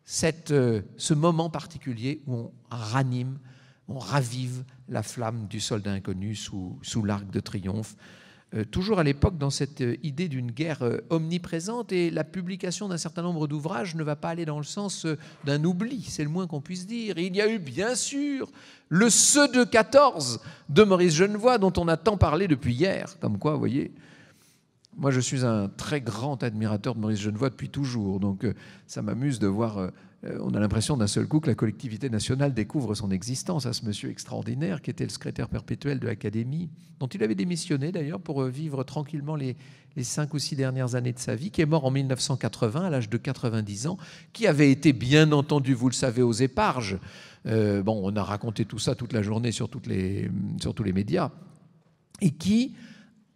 ce moment particulier où on ranime, on ravive la flamme du soldat inconnu sous l'Arc de Triomphe. Toujours à l'époque dans cette idée d'une guerre omniprésente, et la publication d'un certain nombre d'ouvrages ne va pas aller dans le sens d'un oubli, c'est le moins qu'on puisse dire. Et il y a eu bien sûr le Ceux de 14 de Maurice Genevoix, dont on a tant parlé depuis hier, comme quoi, vous voyez, moi je suis un très grand admirateur de Maurice Genevoix depuis toujours, donc ça m'amuse de voir on a l'impression d'un seul coup que la collectivité nationale découvre son existence à ce monsieur extraordinaire qui était le secrétaire perpétuel de l'Académie, dont il avait démissionné d'ailleurs pour vivre tranquillement les 5 ou 6 dernières années de sa vie, qui est mort en 1980 à l'âge de 90 ans, qui avait été bien entendu, vous le savez, aux éparges. On a raconté tout ça toute la journée sur tous les médias, et qui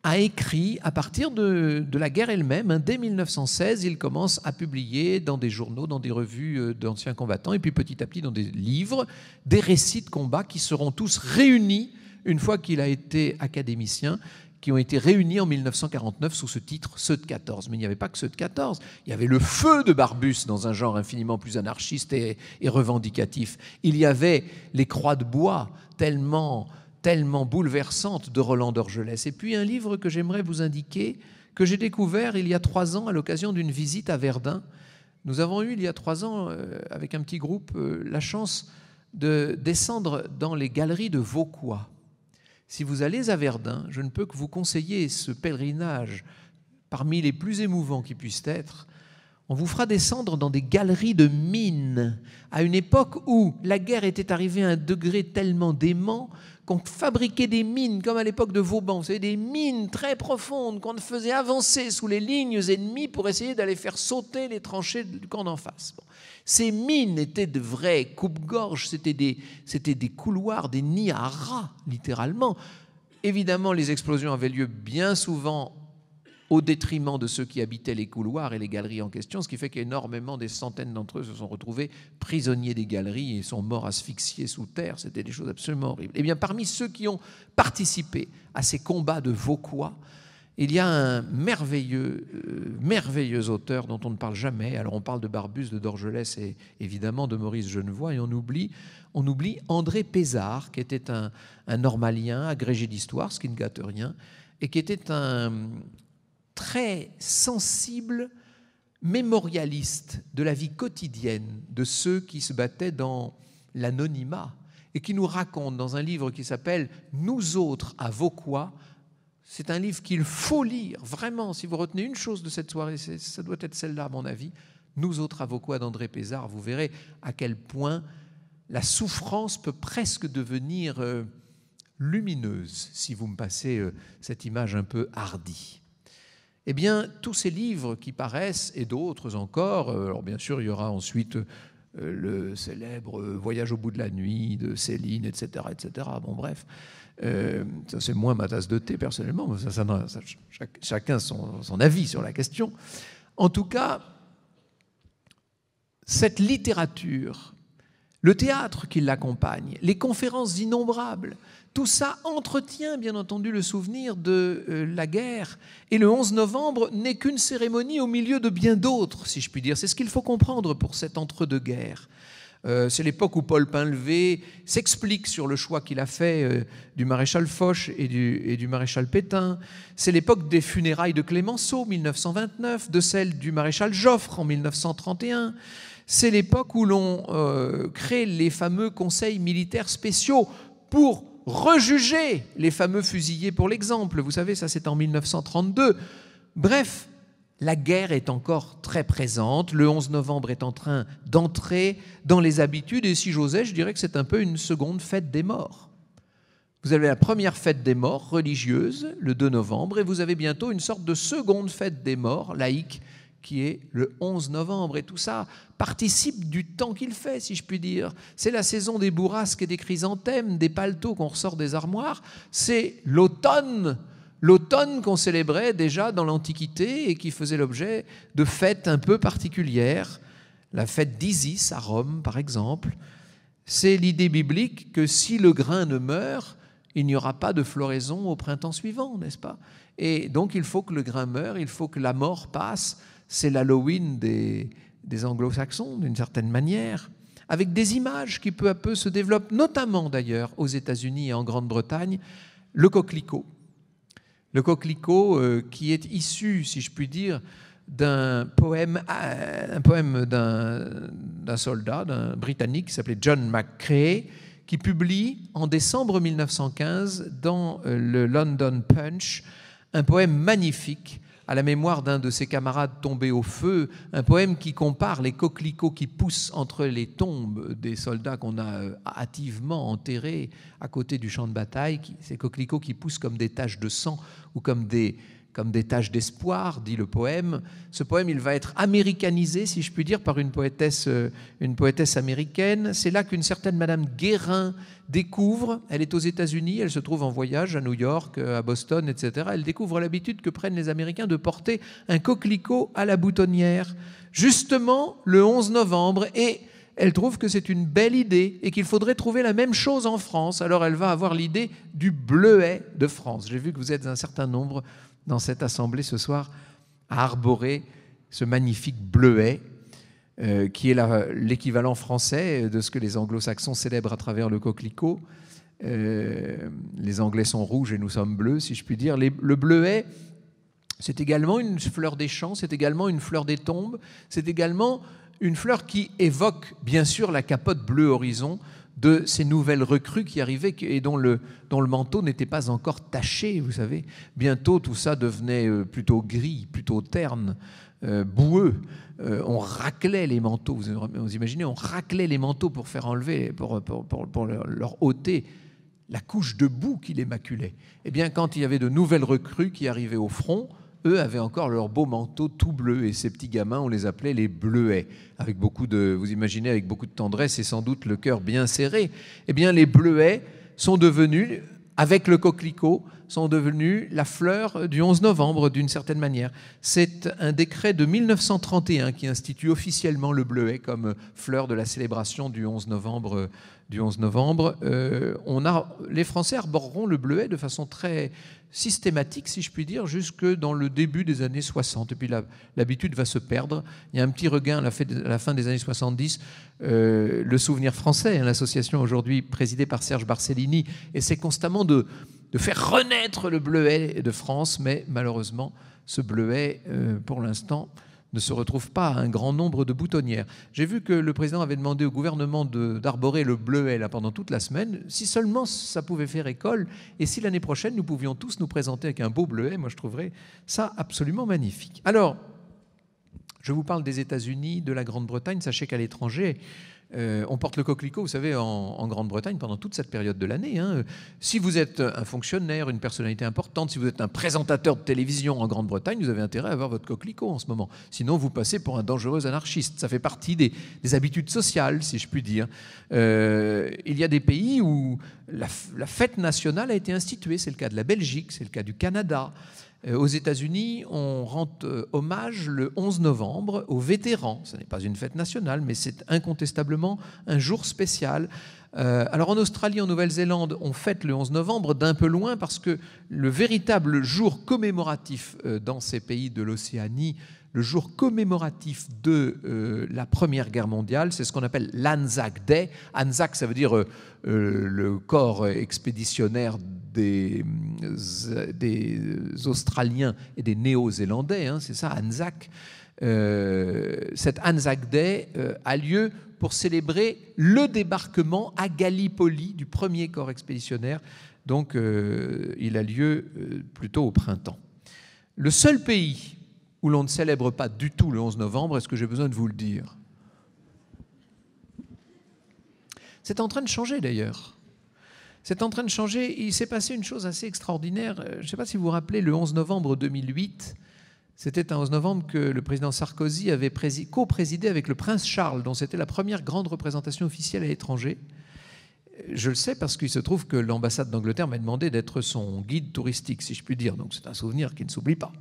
a écrit à partir de la guerre elle-même. Dès 1916, il commence à publier dans des journaux, dans des revues d'anciens combattants, et puis petit à petit dans des livres, des récits de combat qui seront tous réunis, une fois qu'il a été académicien, qui ont été réunis en 1949 sous ce titre « Ceux de 14 ». Mais il n'y avait pas que ceux de 14, il y avait le feu de Barbus dans un genre infiniment plus anarchiste et revendicatif. Il y avait les croix de bois tellement bouleversante de Roland d'Orgelès. Et puis un livre que j'aimerais vous indiquer, que j'ai découvert il y a 3 ans à l'occasion d'une visite à Verdun. Nous avons eu il y a 3 ans, avec un petit groupe, la chance de descendre dans les galeries de Vauquois. Si vous allez à Verdun, je ne peux que vous conseiller ce pèlerinage parmi les plus émouvants qui puissent être. On vous fera descendre dans des galeries de mines, à une époque où la guerre était arrivée à un degré tellement dément qu'on fabriquait des mines, comme à l'époque de Vauban, vous savez, des mines très profondes qu'on faisait avancer sous les lignes ennemies pour essayer d'aller faire sauter les tranchées du camp d'en face. Ces mines étaient de vrais coupe-gorge, c'était des couloirs, des nids à rats, littéralement. Évidemment, les explosions avaient lieu bien souvent au détriment de ceux qui habitaient les couloirs et les galeries en question, ce qui fait qu'énormément, des centaines d'entre eux se sont retrouvés prisonniers des galeries et sont morts asphyxiés sous terre. C'était des choses absolument horribles. Eh bien, parmi ceux qui ont participé à ces combats de Vauquois, il y a un merveilleux auteur dont on ne parle jamais. Alors, on parle de Barbus, de Dorgelès et évidemment de Maurice Genevoix, et on oublie André Pézard, qui était un normalien agrégé d'histoire, ce qui ne gâte rien, et qui était un très sensible mémorialiste de la vie quotidienne de ceux qui se battaient dans l'anonymat et qui nous raconte dans un livre qui s'appelle « Nous autres à Vauquois ». C'est un livre qu'il faut lire, vraiment. Si vous retenez une chose de cette soirée, ça doit être celle-là, à mon avis. « Nous autres à Vauquois » d'André Pézard. Vous verrez à quel point la souffrance peut presque devenir lumineuse, si vous me passez cette image un peu hardie. Eh bien, tous ces livres qui paraissent, et d'autres encore, alors bien sûr, il y aura ensuite le célèbre Voyage au bout de la nuit de Céline, etc., etc. Bon, bref, ça c'est moins ma tasse de thé, personnellement, mais chacun son avis sur la question. En tout cas, cette littérature, le théâtre qui l'accompagne, les conférences innombrables, tout ça entretient bien entendu le souvenir de la guerre. Et le 11 novembre n'est qu'une cérémonie au milieu de bien d'autres, si je puis dire. C'est ce qu'il faut comprendre pour cet entre-deux-guerres. C'est l'époque où Paul Painlevé s'explique sur le choix qu'il a fait du maréchal Foch et du maréchal Pétain. C'est l'époque des funérailles de Clémenceau, 1929, de celle du maréchal Joffre en 1931. C'est l'époque où l'on crée les fameux conseils militaires spéciaux pour rejuger les fameux fusillés pour l'exemple. Vous savez, ça c'est en 1932. Bref, la guerre est encore très présente. Le 11 novembre est en train d'entrer dans les habitudes. Et si j'osais, je dirais que c'est un peu une seconde fête des morts. Vous avez la première fête des morts religieuse, le 2 novembre, et vous avez bientôt une sorte de seconde fête des morts laïque, qui est le 11 novembre. Et tout ça participe du temps qu'il fait, si je puis dire. C'est la saison des bourrasques et des chrysanthèmes, des paletots qu'on ressort des armoires. C'est l'automne qu'on célébrait déjà dans l'Antiquité et qui faisait l'objet de fêtes un peu particulières. La fête d'Isis à Rome, par exemple. C'est l'idée biblique que si le grain ne meurt, il n'y aura pas de floraison au printemps suivant, n'est-ce pas? Et donc il faut que le grain meure, il faut que la mort passe. C'est l'Halloween des anglo-saxons, d'une certaine manière, avec des images qui peu à peu se développent, notamment d'ailleurs aux États-Unis et en Grande-Bretagne, le coquelicot. Le coquelicot qui est issu, si je puis dire, d'un poème d'un soldat, d'un Britannique qui s'appelait John McCrae, qui publie en décembre 1915 dans le London Punch un poème magnifique à la mémoire d'un de ses camarades tombés au feu, un poème qui compare les coquelicots qui poussent entre les tombes des soldats qu'on a hâtivement enterrés à côté du champ de bataille, ces coquelicots qui poussent comme des taches de sang ou comme des taches d'espoir, dit le poème. Ce poème, il va être américanisé, si je puis dire, par une poétesse américaine. C'est là qu'une certaine Madame Guérin découvre, elle est aux États-Unis, elle se trouve en voyage à New York, à Boston, etc. Elle découvre l'habitude que prennent les Américains de porter un coquelicot à la boutonnière, justement le 11 novembre, et elle trouve que c'est une belle idée et qu'il faudrait trouver la même chose en France. Alors elle va avoir l'idée du bleuet de France. J'ai vu que vous êtes un certain nombre dans cette assemblée ce soir à arborer ce magnifique bleuet qui est l'équivalent français de ce que les anglo-saxons célèbrent à travers le coquelicot. Les Anglais sont rouges et nous sommes bleus, si je puis dire. Le bleuet, c'est également une fleur des champs, c'est également une fleur des tombes, c'est également une fleur qui évoque bien sûr la capote bleu horizon de ces nouvelles recrues qui arrivaient et dont le manteau n'était pas encore taché, vous savez. Bientôt, tout ça devenait plutôt gris, plutôt terne, boueux. On raclait les manteaux, vous imaginez, on raclait les manteaux pour faire enlever, pour leur ôter la couche de boue qui les maculait. Eh bien, quand il y avait de nouvelles recrues qui arrivaient au front, eux avaient encore leur beau manteau tout bleu, et ces petits gamins, on les appelait les bleuets, avec vous imaginez, avec beaucoup de tendresse et sans doute le cœur bien serré. Eh bien, les bleuets sont devenus, avec le coquelicot, sont devenus la fleur du 11 novembre d'une certaine manière. C'est un décret de 1931 qui institue officiellement le bleuet comme fleur de la célébration du 11 novembre. Les Français arboreront le bleuet de façon très systématique, si je puis dire, jusque dans le début des années 60. Et puis l'habitude va se perdre. Il y a un petit regain à la fin des années 70. Le Souvenir français, l'association aujourd'hui présidée par Serge Barcellini, essaie constamment de faire renaître le bleuet de France, mais malheureusement, ce bleuet, pour l'instant, ne se retrouve pas à un grand nombre de boutonnières. J'ai vu que le président avait demandé au gouvernement d'arborer le bleuet là, pendant toute la semaine, si seulement ça pouvait faire école, et si l'année prochaine, nous pouvions tous nous présenter avec un beau bleuet, moi je trouverais ça absolument magnifique. Alors, je vous parle des États-Unis, de la Grande-Bretagne. Sachez qu'à l'étranger, on porte le coquelicot, vous savez, en Grande-Bretagne pendant toute cette période de l'année. Hein. Si vous êtes un fonctionnaire, une personnalité importante, si vous êtes un présentateur de télévision en Grande-Bretagne, vous avez intérêt à avoir votre coquelicot en ce moment. Sinon, vous passez pour un dangereux anarchiste. Ça fait partie des habitudes sociales, si je puis dire. Il y a des pays où la fête nationale a été instituée. C'est le cas de la Belgique, c'est le cas du Canada. Aux États-Unis, on rend hommage le 11 novembre aux vétérans. Ce n'est pas une fête nationale, mais c'est incontestablement un jour spécial. Alors en Australie, en Nouvelle-Zélande, on fête le 11 novembre d'un peu loin parce que le véritable jour commémoratif dans ces pays de l'Océanie, le jour commémoratif de la Première Guerre mondiale, c'est ce qu'on appelle l'Anzac Day. Anzac, ça veut dire le corps expéditionnaire des Australiens et des Néo-Zélandais, hein, c'est ça, Anzac. Cet Anzac Day a lieu pour célébrer le débarquement à Gallipoli du premier corps expéditionnaire. Donc, il a lieu plutôt au printemps. Le seul pays où l'on ne célèbre pas du tout le 11 novembre, est-ce que j'ai besoin de vous le dire? C'est en train de changer d'ailleurs. C'est en train de changer. Il s'est passé une chose assez extraordinaire. Je ne sais pas si vous vous rappelez, le 11 novembre 2008, c'était un 11 novembre que le président Sarkozy avait co-présidé avec le prince Charles, dont c'était la première grande représentation officielle à l'étranger. Je le sais parce qu'il se trouve que l'ambassade d'Angleterre m'a demandé d'être son guide touristique, si je puis dire. Donc c'est un souvenir qui ne s'oublie pas.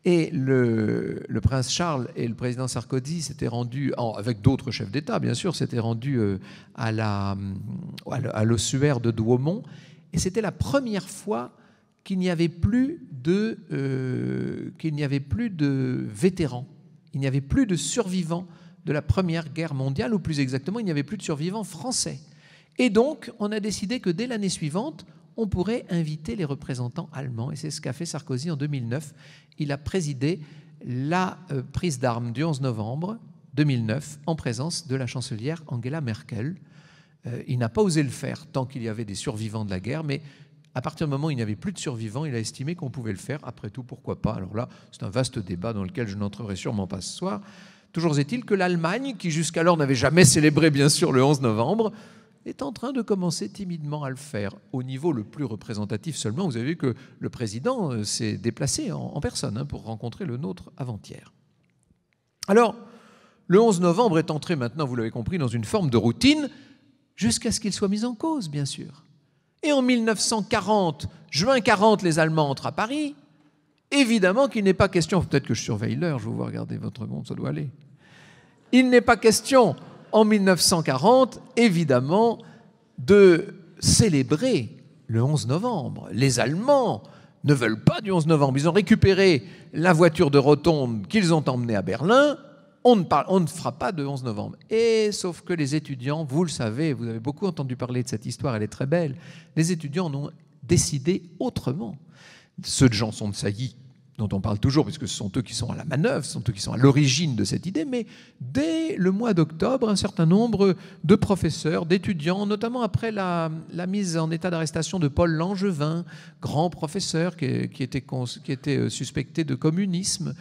Et le prince Charles et le président Sarkozy s'étaient rendus, avec d'autres chefs d'État bien sûr, s'étaient rendus à l'ossuaire de Douaumont. Et c'était la première fois qu'il n'y avait plus de vétérans, il n'y avait plus de survivants de la Première Guerre mondiale, ou plus exactement, il n'y avait plus de survivants français. Et donc, on a décidé que dès l'année suivante, on pourrait inviter les représentants allemands. Et c'est ce qu'a fait Sarkozy en 2009. Il a présidé la prise d'armes du 11 novembre 2009 en présence de la chancelière Angela Merkel. Il n'a pas osé le faire tant qu'il y avait des survivants de la guerre, mais à partir du moment où il n'y avait plus de survivants, il a estimé qu'on pouvait le faire. Après tout, pourquoi pas? Alors là, c'est un vaste débat dans lequel je n'entrerai sûrement pas ce soir. Toujours est-il que l'Allemagne, qui jusqu'alors n'avait jamais célébré bien sûr le 11 novembre, est en train de commencer timidement à le faire, au niveau le plus représentatif seulement. Vous avez vu que le président s'est déplacé en personne pour rencontrer le nôtre avant-hier. Alors, le 11 novembre est entré maintenant, vous l'avez compris, dans une forme de routine, jusqu'à ce qu'il soit mis en cause, bien sûr. Et en 1940, juin 40, les Allemands entrent à Paris. Évidemment qu'il n'est pas question, peut-être que je surveille l'heure, je vous vois regarder votre montre, ça doit aller. Il n'est pas question, en 1940, évidemment, de célébrer le 11 novembre. Les Allemands ne veulent pas du 11 novembre. Ils ont récupéré la voiture de rotonde qu'ils ont emmenée à Berlin. On ne fera pas de 11 novembre. Et sauf que les étudiants, vous le savez, vous avez beaucoup entendu parler de cette histoire, elle est très belle, les étudiants en ont décidé autrement. Ceux de Janson de Sailly, dont on parle toujours, puisque ce sont eux qui sont à la manœuvre, ce sont eux qui sont à l'origine de cette idée, mais dès le mois d'octobre, un certain nombre de professeurs, d'étudiants, notamment après la mise en état d'arrestation de Paul Langevin, grand professeur qui était suspecté de communisme,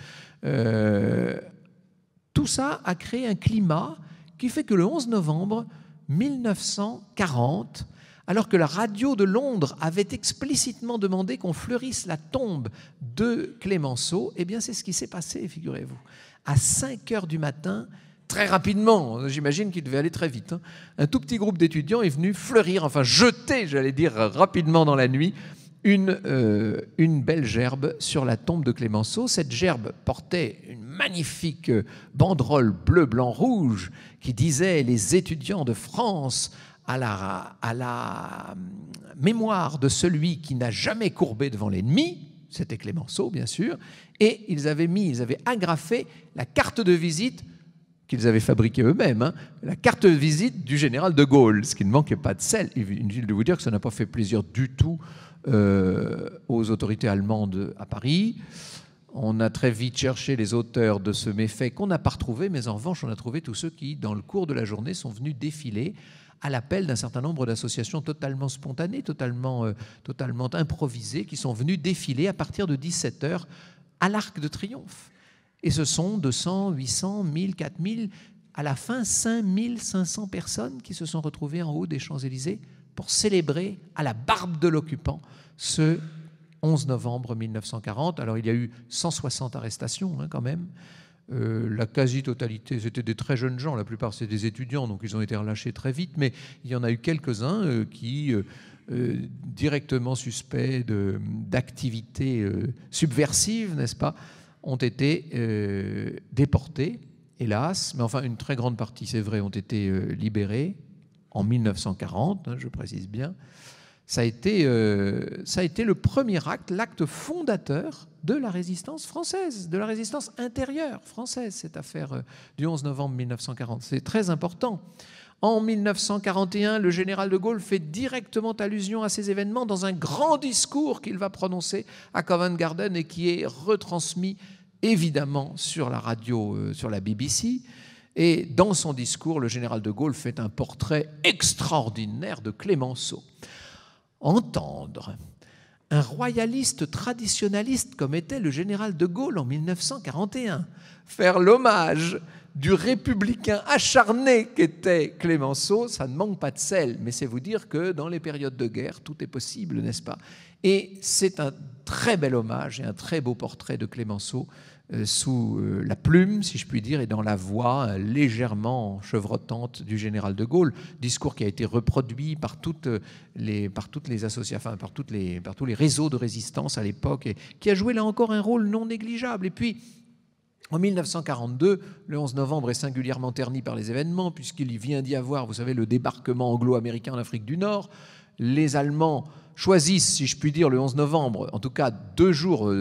tout ça a créé un climat qui fait que le 11 novembre 1940, alors que la radio de Londres avait explicitement demandé qu'on fleurisse la tombe de Clémenceau, eh bien c'est ce qui s'est passé, figurez-vous. À 5 heures du matin, très rapidement, j'imagine qu'il devait aller très vite, un tout petit groupe d'étudiants est venu fleurir, enfin jeter, j'allais dire rapidement dans la nuit, une belle gerbe sur la tombe de Clémenceau. Cette gerbe portait une magnifique banderole bleu, blanc, rouge qui disait « Les étudiants de France à la mémoire de celui qui n'a jamais courbé devant l'ennemi ». C'était Clémenceau, bien sûr. Et ils avaient agrafé la carte de visite qu'ils avaient fabriquée eux-mêmes, la carte de visite du général de Gaulle, ce qui ne manquait pas de sel. Inutile de vous dire que ça n'a pas fait plaisir du tout aux autorités allemandes à Paris. On a très vite cherché les auteurs de ce méfait qu'on n'a pas retrouvé, mais en revanche, on a trouvé tous ceux qui, dans le cours de la journée, sont venus défiler à l'appel d'un certain nombre d'associations totalement spontanées, totalement improvisées, qui sont venus défiler à partir de 17h à l'Arc de Triomphe. Et ce sont 200, 800, 1000, 4000, à la fin 5500 personnes qui se sont retrouvées en haut des Champs-Élysées pour célébrer à la barbe de l'occupant ce 11 novembre 1940. Alors il y a eu 160 arrestations quand même. La quasi-totalité, c'était des très jeunes gens, la plupart c'est des étudiants, donc ils ont été relâchés très vite, mais il y en a eu quelques-uns qui, directement suspects d'activités subversives, n'est-ce pas, ont été déportés, hélas, mais enfin une très grande partie, c'est vrai, ont été libérés en 1940, je précise bien. Ça a été le premier acte, l'acte fondateur de la résistance française, de la résistance intérieure française, cette affaire du 11 novembre 1940. C'est très important. En 1941, le général de Gaulle fait directement allusion à ces événements dans un grand discours qu'il va prononcer à Covent Garden et qui est retransmis évidemment sur la radio, sur la BBC. Et dans son discours, le général de Gaulle fait un portrait extraordinaire de Clémenceau. Entendre un royaliste traditionnaliste comme était le général de Gaulle en 1941 faire l'hommage du républicain acharné qu'était Clémenceau, ça ne manque pas de sel, mais c'est vous dire que dans les périodes de guerre, tout est possible, n'est-ce pas? Et c'est un très bel hommage et un très beau portrait de Clémenceau sous la plume, si je puis dire, et dans la voix légèrement chevrotante du général de Gaulle, discours qui a été reproduit par toutes les associations, enfin par tous les réseaux de résistance à l'époque, et qui a joué là encore un rôle non négligeable. Et puis, en 1942, le 11 novembre est singulièrement terni par les événements, puisqu'il vient d'y avoir, vous savez, le débarquement anglo-américain en Afrique du Nord. Les Allemands choisissent, si je puis dire, le 11 novembre, en tout cas 2 jours,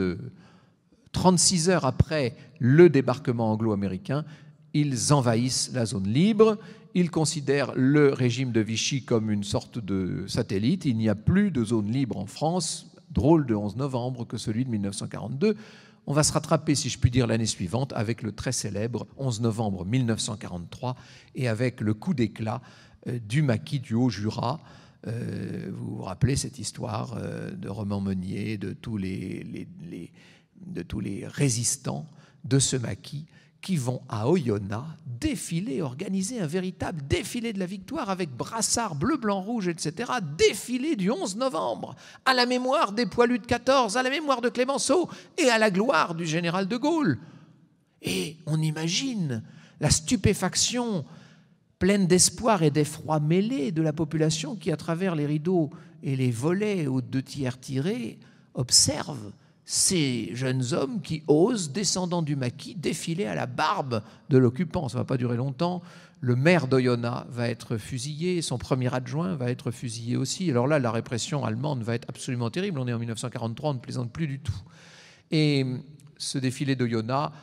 36 heures après le débarquement anglo-américain, ils envahissent la zone libre. Ils considèrent le régime de Vichy comme une sorte de satellite. Il n'y a plus de zone libre en France. Drôle de 11 novembre que celui de 1942. On va se rattraper, si je puis dire, l'année suivante avec le très célèbre 11 novembre 1943 et avec le coup d'éclat du maquis du Haut-Jura, Vous vous rappelez cette histoire de Roman Meunier, de tous les résistants de ce maquis qui vont à Oyonnax défiler, organiser un véritable défilé de la victoire avec brassard bleu, blanc, rouge, etc. Défilé du 11 novembre, à la mémoire des poilus de 14, à la mémoire de Clémenceau et à la gloire du général de Gaulle. Et on imagine la stupéfaction pleine d'espoir et d'effroi mêlés de la population qui, à travers les rideaux et les volets aux 2 tiers tirés, observe ces jeunes hommes qui osent, descendant du maquis, défiler à la barbe de l'occupant. Ça ne va pas durer longtemps. Le maire d'Oyonnax va être fusillé, son premier adjoint va être fusillé aussi. Alors là, la répression allemande va être absolument terrible. On est en 1943, on ne plaisante plus du tout. Et ce défilé d'Oyonnax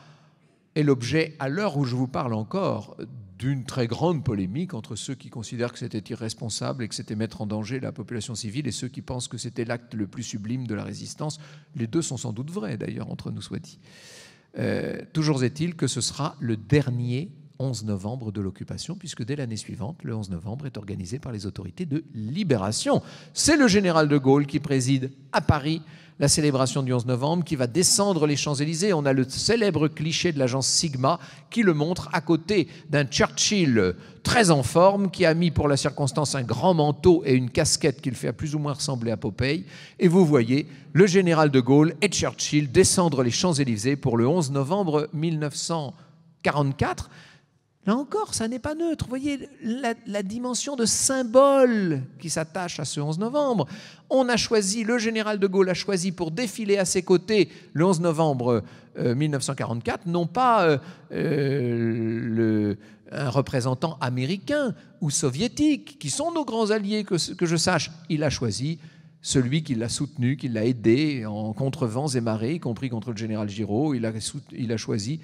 est l'objet, à l'heure où je vous parle encore, d'une très grande polémique entre ceux qui considèrent que c'était irresponsable et que c'était mettre en danger la population civile et ceux qui pensent que c'était l'acte le plus sublime de la résistance. Les deux sont sans doute vrais, d'ailleurs, entre nous soit dit. Toujours est-il que ce sera le dernier 11 novembre de l'occupation, puisque dès l'année suivante, le 11 novembre est organisé par les autorités de libération. C'est le général de Gaulle qui préside à Paris la célébration du 11 novembre, qui va descendre les Champs-Élysées. On a le célèbre cliché de l'agence Sigma qui le montre à côté d'un Churchill très en forme, qui a mis pour la circonstance un grand manteau et une casquette qui le fait plus ou moins ressembler à Popeye. Et vous voyez le général de Gaulle et Churchill descendre les Champs-Élysées pour le 11 novembre 1944. Là encore, ça n'est pas neutre. Vous voyez la dimension de symbole qui s'attache à ce 11 novembre. On a choisi, le général de Gaulle a choisi pour défiler à ses côtés le 11 novembre 1944, non pas un représentant américain ou soviétique, qui sont nos grands alliés, que je sache. Il a choisi celui qui l'a soutenu, qui l'a aidé en contre vents et marées, y compris contre le général Giraud. Il a choisi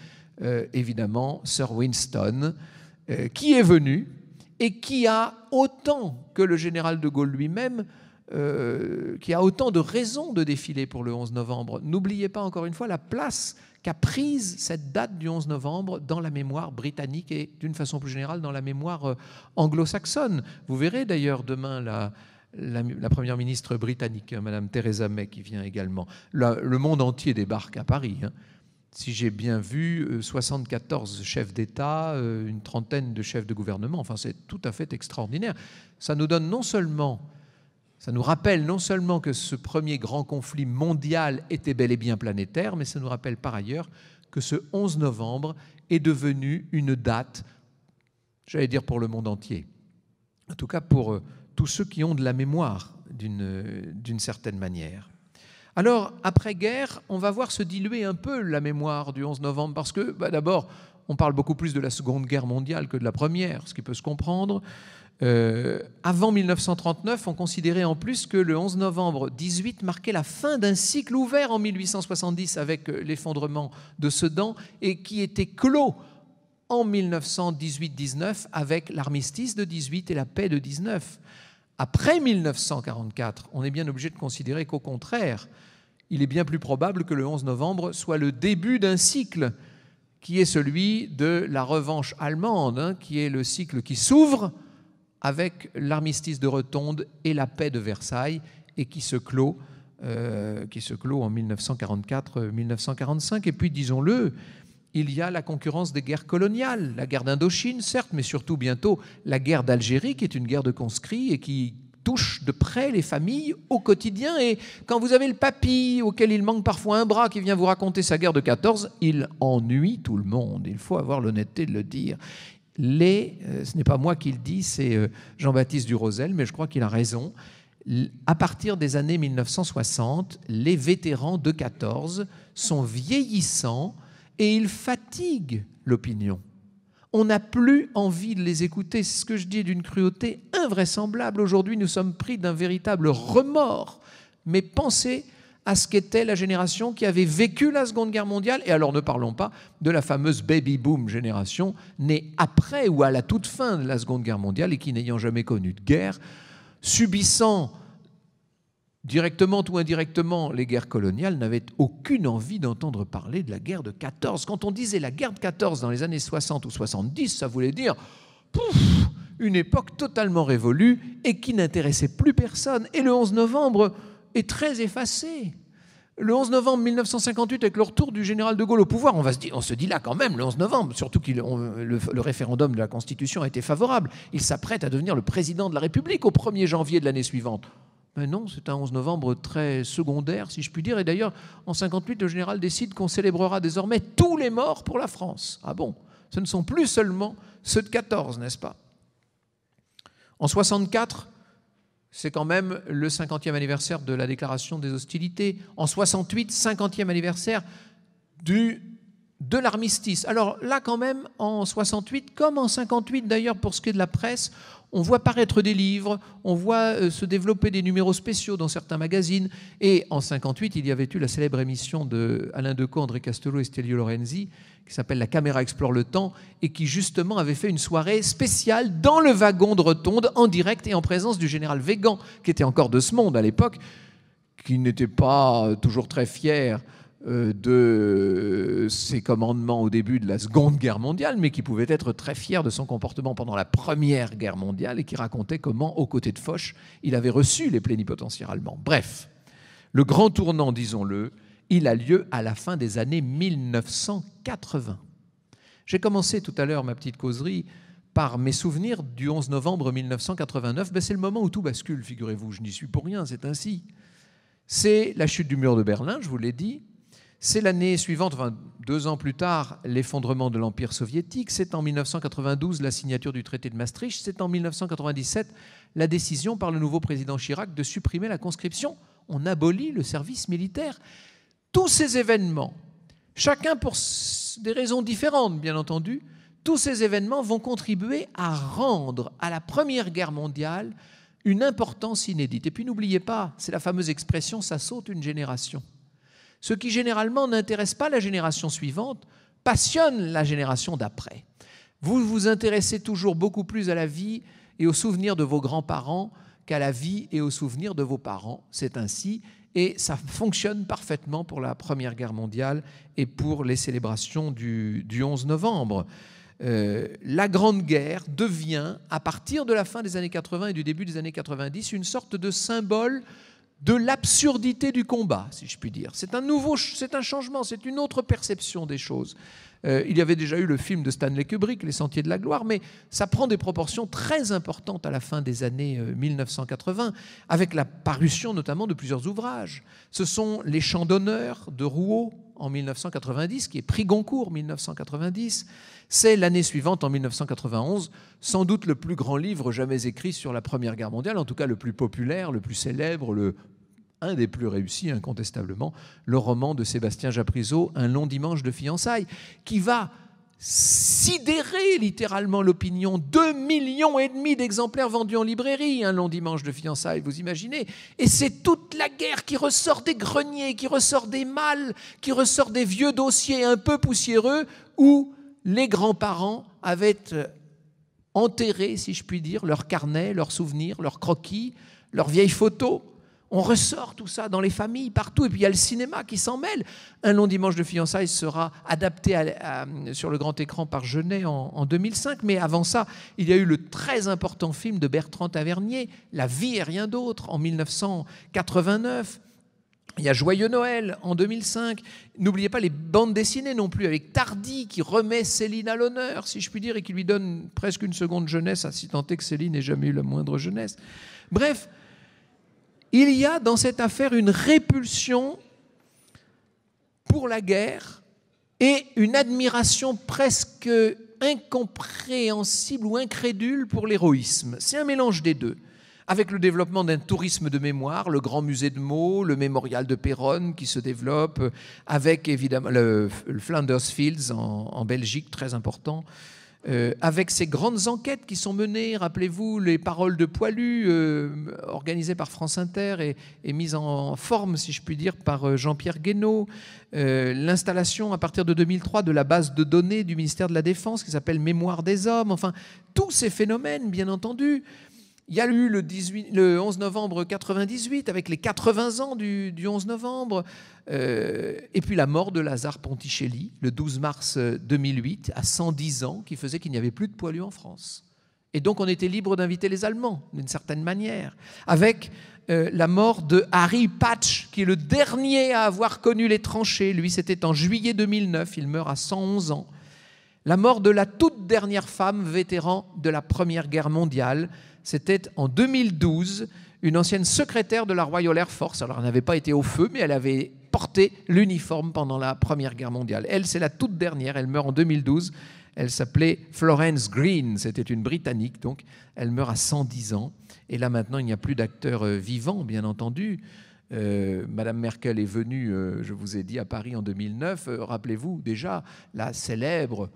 évidemment Sir Winston, qui est venu et qui a autant que le général de Gaulle lui-même, qui a autant de raisons de défiler pour le 11 novembre. N'oubliez pas encore une fois la place qu'a prise cette date du 11 novembre dans la mémoire britannique et d'une façon plus générale dans la mémoire anglo-saxonne. Vous verrez d'ailleurs demain la première ministre britannique, Madame Theresa May, qui vient également. Le monde entier débarque à Paris. Si j'ai bien vu, 74 chefs d'État, une trentaine de chefs de gouvernement. Enfin, c'est tout à fait extraordinaire. Ça nous donne ça nous rappelle non seulement que ce premier grand conflit mondial était bel et bien planétaire, mais ça nous rappelle par ailleurs que ce 11 novembre est devenu une date, j'allais dire pour le monde entier, en tout cas pour tous ceux qui ont de la mémoire d'une certaine manière. Alors, après-guerre, on va voir se diluer un peu la mémoire du 11 novembre parce que, d'abord, on parle beaucoup plus de la Seconde Guerre mondiale que de la Première, ce qui peut se comprendre. Avant 1939, on considérait en plus que le 11 novembre 18 marquait la fin d'un cycle ouvert en 1870 avec l'effondrement de Sedan et qui était clos en 1918-19 avec l'armistice de 18 et la paix de 19. Après 1944, on est bien obligé de considérer qu'au contraire, il est bien plus probable que le 11 novembre soit le début d'un cycle qui est celui de la revanche allemande, qui est le cycle qui s'ouvre avec l'armistice de Rotonde et la paix de Versailles et qui se clôt en 1944-1945. Et puis, disons-le, il y a la concurrence des guerres coloniales, la guerre d'Indochine, certes, mais surtout bientôt la guerre d'Algérie, qui est une guerre de conscrits et qui touche de près les familles au quotidien. Et quand vous avez le papy, auquel il manque parfois un bras, qui vient vous raconter sa guerre de 14, il ennuie tout le monde. Il faut avoir l'honnêteté de le dire. Ce n'est pas moi qui le dis, c'est Jean-Baptiste Durosel, mais je crois qu'il a raison. À partir des années 1960, les vétérans de 14 sont vieillissants et ils fatiguent l'opinion. On n'a plus envie de les écouter. C'est ce que je dis d'une cruauté invraisemblable. Aujourd'hui, nous sommes pris d'un véritable remords. Mais pensez à ce qu'était la génération qui avait vécu la Seconde Guerre mondiale. Et alors, ne parlons pas de la fameuse baby-boom génération, née après ou à la toute fin de la Seconde Guerre mondiale et qui, n'ayant jamais connu de guerre, subissant directement ou indirectement les guerres coloniales, n'avait aucune envie d'entendre parler de la guerre de 14. Quand on disait la guerre de 14 dans les années 60 ou 70, ça voulait dire une époque totalement révolue et qui n'intéressait plus personne. Et le 11 novembre est très effacé. Le 11 novembre 1958, avec le retour du général de Gaulle au pouvoir, on se dit là quand même, le 11 novembre, surtout que le référendum de la Constitution a été favorable. Il s'apprête à devenir le président de la République au 1er janvier de l'année suivante. Mais non, c'est un 11 novembre très secondaire, si je puis dire. Et d'ailleurs, en 58, le général décide qu'on célébrera désormais tous les morts pour la France. Ah bon? Ce ne sont plus seulement ceux de 14, n'est-ce pas? En 64, c'est quand même le 50e anniversaire de la déclaration des hostilités. En 68, 50e anniversaire de l'armistice. Alors là, quand même, en 68, comme en 58 d'ailleurs pour ce qui est de la presse, on voit paraître des livres, on voit se développer des numéros spéciaux dans certains magazines. Et en 58, il y avait eu la célèbre émission de Alain Decaux, André Castelot et Stelio Lorenzi, qui s'appelle La caméra explore le temps, et qui justement avait fait une soirée spéciale dans le wagon de Rotonde, en direct et en présence du général Végan, qui était encore de ce monde à l'époque, qui n'était pas toujours très fier de ses commandements au début de la Seconde Guerre mondiale, mais qui pouvait être très fier de son comportement pendant la Première Guerre mondiale et qui racontait comment, aux côtés de Foch, il avait reçu les plénipotentiaires allemands. Bref, le grand tournant, disons-le, il a lieu à la fin des années 1980. J'ai commencé tout à l'heure ma petite causerie par mes souvenirs du 11 novembre 1989. C'est le moment où tout bascule, figurez-vous, je n'y suis pour rien, c'est ainsi. C'est la chute du mur de Berlin, je vous l'ai dit. C'est l'année suivante, 2 ans plus tard, l'effondrement de l'Empire soviétique. C'est en 1992 la signature du traité de Maastricht. C'est en 1997 la décision par le nouveau président Chirac de supprimer la conscription. On abolit le service militaire. Tous ces événements, chacun pour des raisons différentes, bien entendu, tous ces événements vont contribuer à rendre à la Première Guerre mondiale une importance inédite. Et puis n'oubliez pas, c'est la fameuse expression « ça saute une génération ». Ce qui généralement n'intéresse pas la génération suivante passionne la génération d'après. Vous vous intéressez toujours beaucoup plus à la vie et aux souvenirs de vos grands-parents qu'à la vie et aux souvenirs de vos parents. C'est ainsi, et ça fonctionne parfaitement pour la Première Guerre mondiale et pour les célébrations du 11 novembre. La Grande Guerre devient, à partir de la fin des années 80 et du début des années 90, une sorte de symbole de l'absurdité du combat, si je puis dire. C'est un changement, c'est une autre perception des choses. Il y avait déjà eu le film de Stanley Kubrick, Les Sentiers de la Gloire, mais ça prend des proportions très importantes à la fin des années 1980, avec la parution notamment de plusieurs ouvrages. Ce sont Les Chants d'honneur de Rouault en 1990, qui est prix Goncourt 1990. C'est l'année suivante, en 1991, sans doute le plus grand livre jamais écrit sur la Première Guerre mondiale, en tout cas le plus populaire, le plus célèbre, un des plus réussis, incontestablement, le roman de Sébastien Japrisot, Un long dimanche de fiançailles, qui va sidérer littéralement l'opinion. 2,5 millions d'exemplaires vendus en librairie, Un long dimanche de fiançailles, vous imaginez? Et c'est toute la guerre qui ressort des greniers, qui ressort des malles, qui ressort des vieux dossiers un peu poussiéreux, où les grands-parents avaient enterré, si je puis dire, leurs carnets, leurs souvenirs, leurs croquis, leurs vieilles photos. On ressort tout ça dans les familles, partout. Et puis il y a le cinéma qui s'en mêle. Un long dimanche de fiançailles sera adapté sur le grand écran par Jeunet en 2005. Mais avant ça, il y a eu le très important film de Bertrand Tavernier, La vie et rien d'autre, en 1989. Il y a Joyeux Noël en 2005. N'oubliez pas les bandes dessinées non plus, avec Tardy qui remet Céline à l'honneur, si je puis dire, et qui lui donne presque une seconde jeunesse, à si tant est que Céline n'ait jamais eu la moindre jeunesse. Bref, il y a dans cette affaire une répulsion pour la guerre et une admiration presque incompréhensible ou incrédule pour l'héroïsme. C'est un mélange des deux, avec le développement d'un tourisme de mémoire, le grand musée de Meaux, le mémorial de Péronne qui se développe, avec évidemment le Flanders Fields en Belgique, très important, avec ces grandes enquêtes qui sont menées, rappelez-vous, les paroles de Poilu, organisées par France Inter et mises en forme, si je puis dire, par Jean-Pierre Guénaud, l'installation à partir de 2003 de la base de données du ministère de la Défense qui s'appelle Mémoire des hommes, enfin, tous ces phénomènes, bien entendu. Il y a eu le 11 novembre 98, avec les 80 ans du 11 novembre, et puis la mort de Lazare Ponticelli, le 12 mars 2008, à 110 ans, qui faisait qu'il n'y avait plus de poilus en France. Et donc on était libre d'inviter les Allemands, d'une certaine manière. Avec la mort de Harry Patch, qui est le dernier à avoir connu les tranchées. Lui, c'était en juillet 2009, il meurt à 111 ans. La mort de la toute dernière femme vétéran de la Première Guerre mondiale, c'était en 2012, une ancienne secrétaire de la Royal Air Force. Alors, elle n'avait pas été au feu, mais elle avait porté l'uniforme pendant la Première Guerre mondiale. Elle, c'est la toute dernière, elle meurt en 2012. Elle s'appelait Florence Green, c'était une Britannique, donc elle meurt à 110 ans. Et là, maintenant, il n'y a plus d'acteurs vivants, bien entendu. Madame Merkel est venue, je vous ai dit, à Paris en 2009. Rappelez-vous déjà la célèbre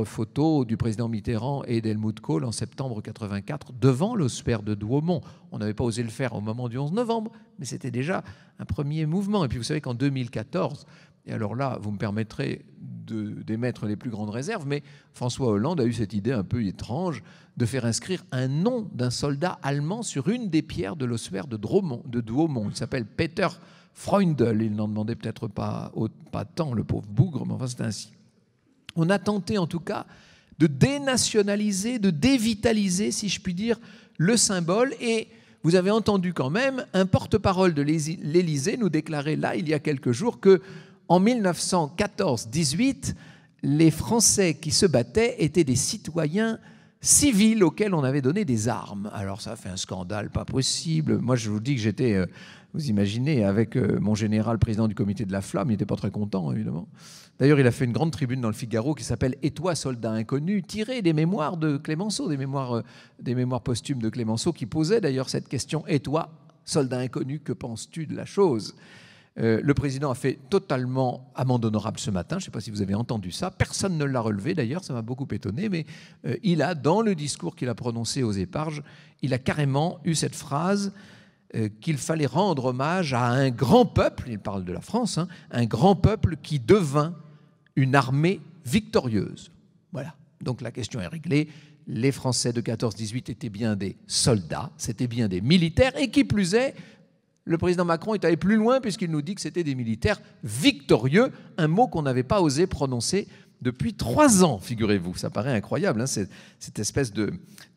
photo du président Mitterrand et d'Helmut Kohl en septembre 1984 devant l'Osper de Douaumont. On n'avait pas osé le faire au moment du 11 novembre, mais c'était déjà un premier mouvement. Et puis vous savez qu'en 2014, et alors là, vous me permettrez d'émettre les plus grandes réserves, mais François Hollande a eu cette idée un peu étrange de faire inscrire un nom d'un soldat allemand sur une des pierres de l'ossuaire de Douaumont. Il s'appelle Peter Freundl. Il n'en demandait peut-être pas tant, le pauvre bougre, mais enfin c'est ainsi. On a tenté en tout cas de dénationaliser, de dévitaliser, si je puis dire, le symbole. Et vous avez entendu quand même un porte-parole de l'Élysée nous déclarer là, il y a quelques jours, que en 1914-18, les Français qui se battaient étaient des citoyens civils auxquels on avait donné des armes. Alors ça a fait un scandale pas possible. Moi, je vous dis que j'étais, vous imaginez, avec mon général président du comité de la Flamme, il n'était pas très content, évidemment. D'ailleurs, il a fait une grande tribune dans le Figaro qui s'appelle « Et toi, soldat inconnu », tirée des mémoires de Clémenceau, des mémoires posthumes de Clémenceau, qui posait d'ailleurs cette question « Et toi, soldat inconnu, que penses-tu de la chose ?» Le président a fait totalement amende honorable ce matin. Je ne sais pas si vous avez entendu ça. Personne ne l'a relevé d'ailleurs, ça m'a beaucoup étonné. Mais il a, dans le discours qu'il a prononcé aux Éparges, il a carrément eu cette phrase qu'il fallait rendre hommage à un grand peuple, il parle de la France, hein, un grand peuple qui devint une armée victorieuse. Voilà. Donc la question est réglée. Les Français de 14-18 étaient bien des soldats, c'était bien des militaires, et qui plus est, le président Macron est allé plus loin puisqu'il nous dit que c'était des militaires victorieux, un mot qu'on n'avait pas osé prononcer depuis 3 ans, figurez-vous. Ça paraît incroyable, hein, cette espèce de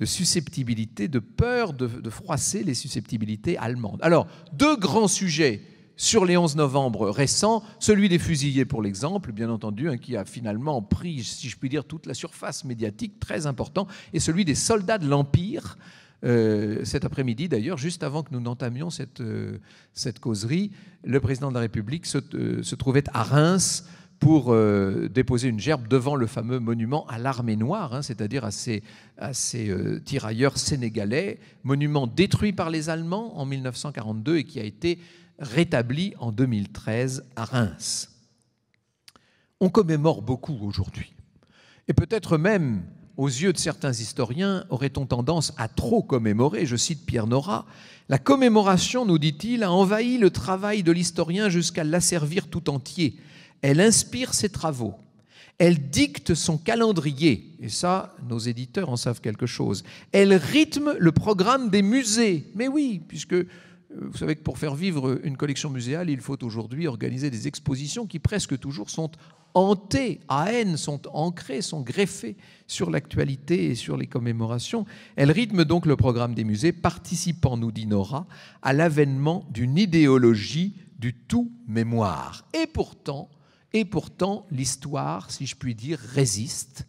susceptibilité, de peur de froisser les susceptibilités allemandes. Alors, 2 grands sujets sur les 11 novembre récents, celui des fusillés pour l'exemple, bien entendu, hein, qui a finalement pris, si je puis dire, toute la surface médiatique, très important, et celui des soldats de l'Empire. Cet après-midi, d'ailleurs, juste avant que nous n'entamions cette causerie, le président de la République se trouvait à Reims pour déposer une gerbe devant le fameux monument à l'armée noire, hein, c'est-à-dire à ces tirailleurs sénégalais, monument détruit par les Allemands en 1942 et qui a été rétabli en 2013 à Reims. On commémore beaucoup aujourd'hui. Et peut-être même, aux yeux de certains historiens, aurait-on tendance à trop commémorer. Je cite Pierre Nora. La commémoration, nous dit-il, a envahi le travail de l'historien jusqu'à l'asservir tout entier. Elle inspire ses travaux. Elle dicte son calendrier. Et ça, nos éditeurs en savent quelque chose. Elle rythme le programme des musées. Mais oui, puisque vous savez que pour faire vivre une collection muséale, il faut aujourd'hui organiser des expositions qui presque toujours sont hantées, à haine, sont ancrées, sont greffées sur l'actualité et sur les commémorations. Elle rythme donc le programme des musées, participant, nous dit Nora, à l'avènement d'une idéologie du tout-mémoire. Et pourtant, l'histoire, si je puis dire, résiste.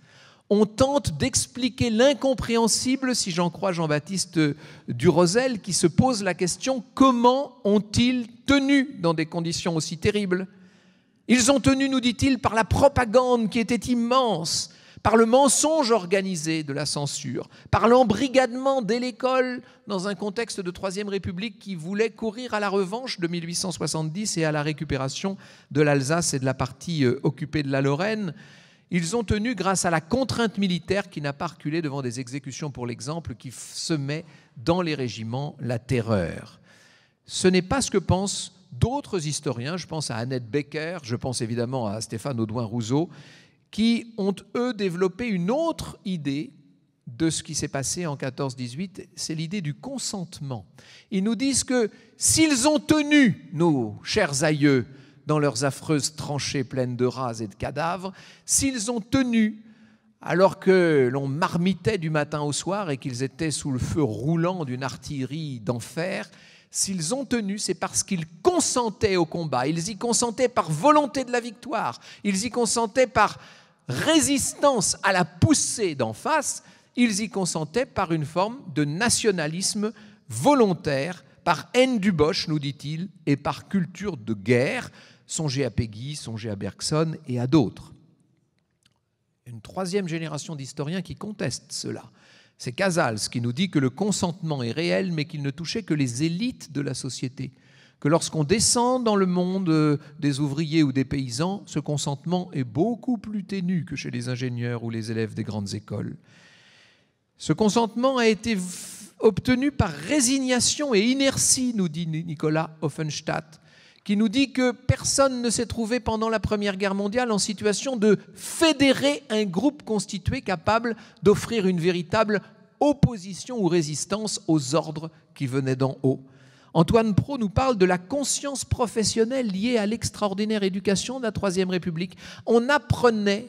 On tente d'expliquer l'incompréhensible, si j'en crois Jean-Baptiste Durosel, qui se pose la question « Comment ont-ils tenu dans des conditions aussi terribles ?» Ils ont tenu, nous dit-il, par la propagande qui était immense, par le mensonge organisé de la censure, par l'embrigadement dès l'école dans un contexte de Troisième République qui voulait courir à la revanche de 1870 et à la récupération de l'Alsace et de la partie occupée de la Lorraine. Ils ont tenu grâce à la contrainte militaire qui n'a pas reculé devant des exécutions, pour l'exemple, qui semaient dans les régiments la terreur. Ce n'est pas ce que pensent d'autres historiens, je pense à Annette Becker, je pense évidemment à Stéphane Audouin-Rousseau, qui ont, eux, développé une autre idée de ce qui s'est passé en 14-18, c'est l'idée du consentement. Ils nous disent que s'ils ont tenu, nos chers aïeux, dans leurs affreuses tranchées pleines de rats et de cadavres, s'ils ont tenu alors que l'on marmitait du matin au soir et qu'ils étaient sous le feu roulant d'une artillerie d'enfer, s'ils ont tenu, c'est parce qu'ils consentaient au combat. Ils y consentaient par volonté de la victoire. Ils y consentaient par résistance à la poussée d'en face. Ils y consentaient par une forme de nationalisme volontaire, par haine du Boche, nous dit-il, et par culture de guerre. Songez à Péguy, songez à Bergson et à d'autres. Une troisième génération d'historiens qui contestent cela. C'est Casals qui nous dit que le consentement est réel, mais qu'il ne touchait que les élites de la société. Que lorsqu'on descend dans le monde des ouvriers ou des paysans, ce consentement est beaucoup plus ténu que chez les ingénieurs ou les élèves des grandes écoles. Ce consentement a été obtenu par résignation et inertie, nous dit Nicolas Offenstadt, qui nous dit que personne ne s'est trouvé pendant la Première Guerre mondiale en situation de fédérer un groupe constitué capable d'offrir une véritable opposition ou résistance aux ordres qui venaient d'en haut. Antoine Pro nous parle de la conscience professionnelle liée à l'extraordinaire éducation de la Troisième République. On apprenait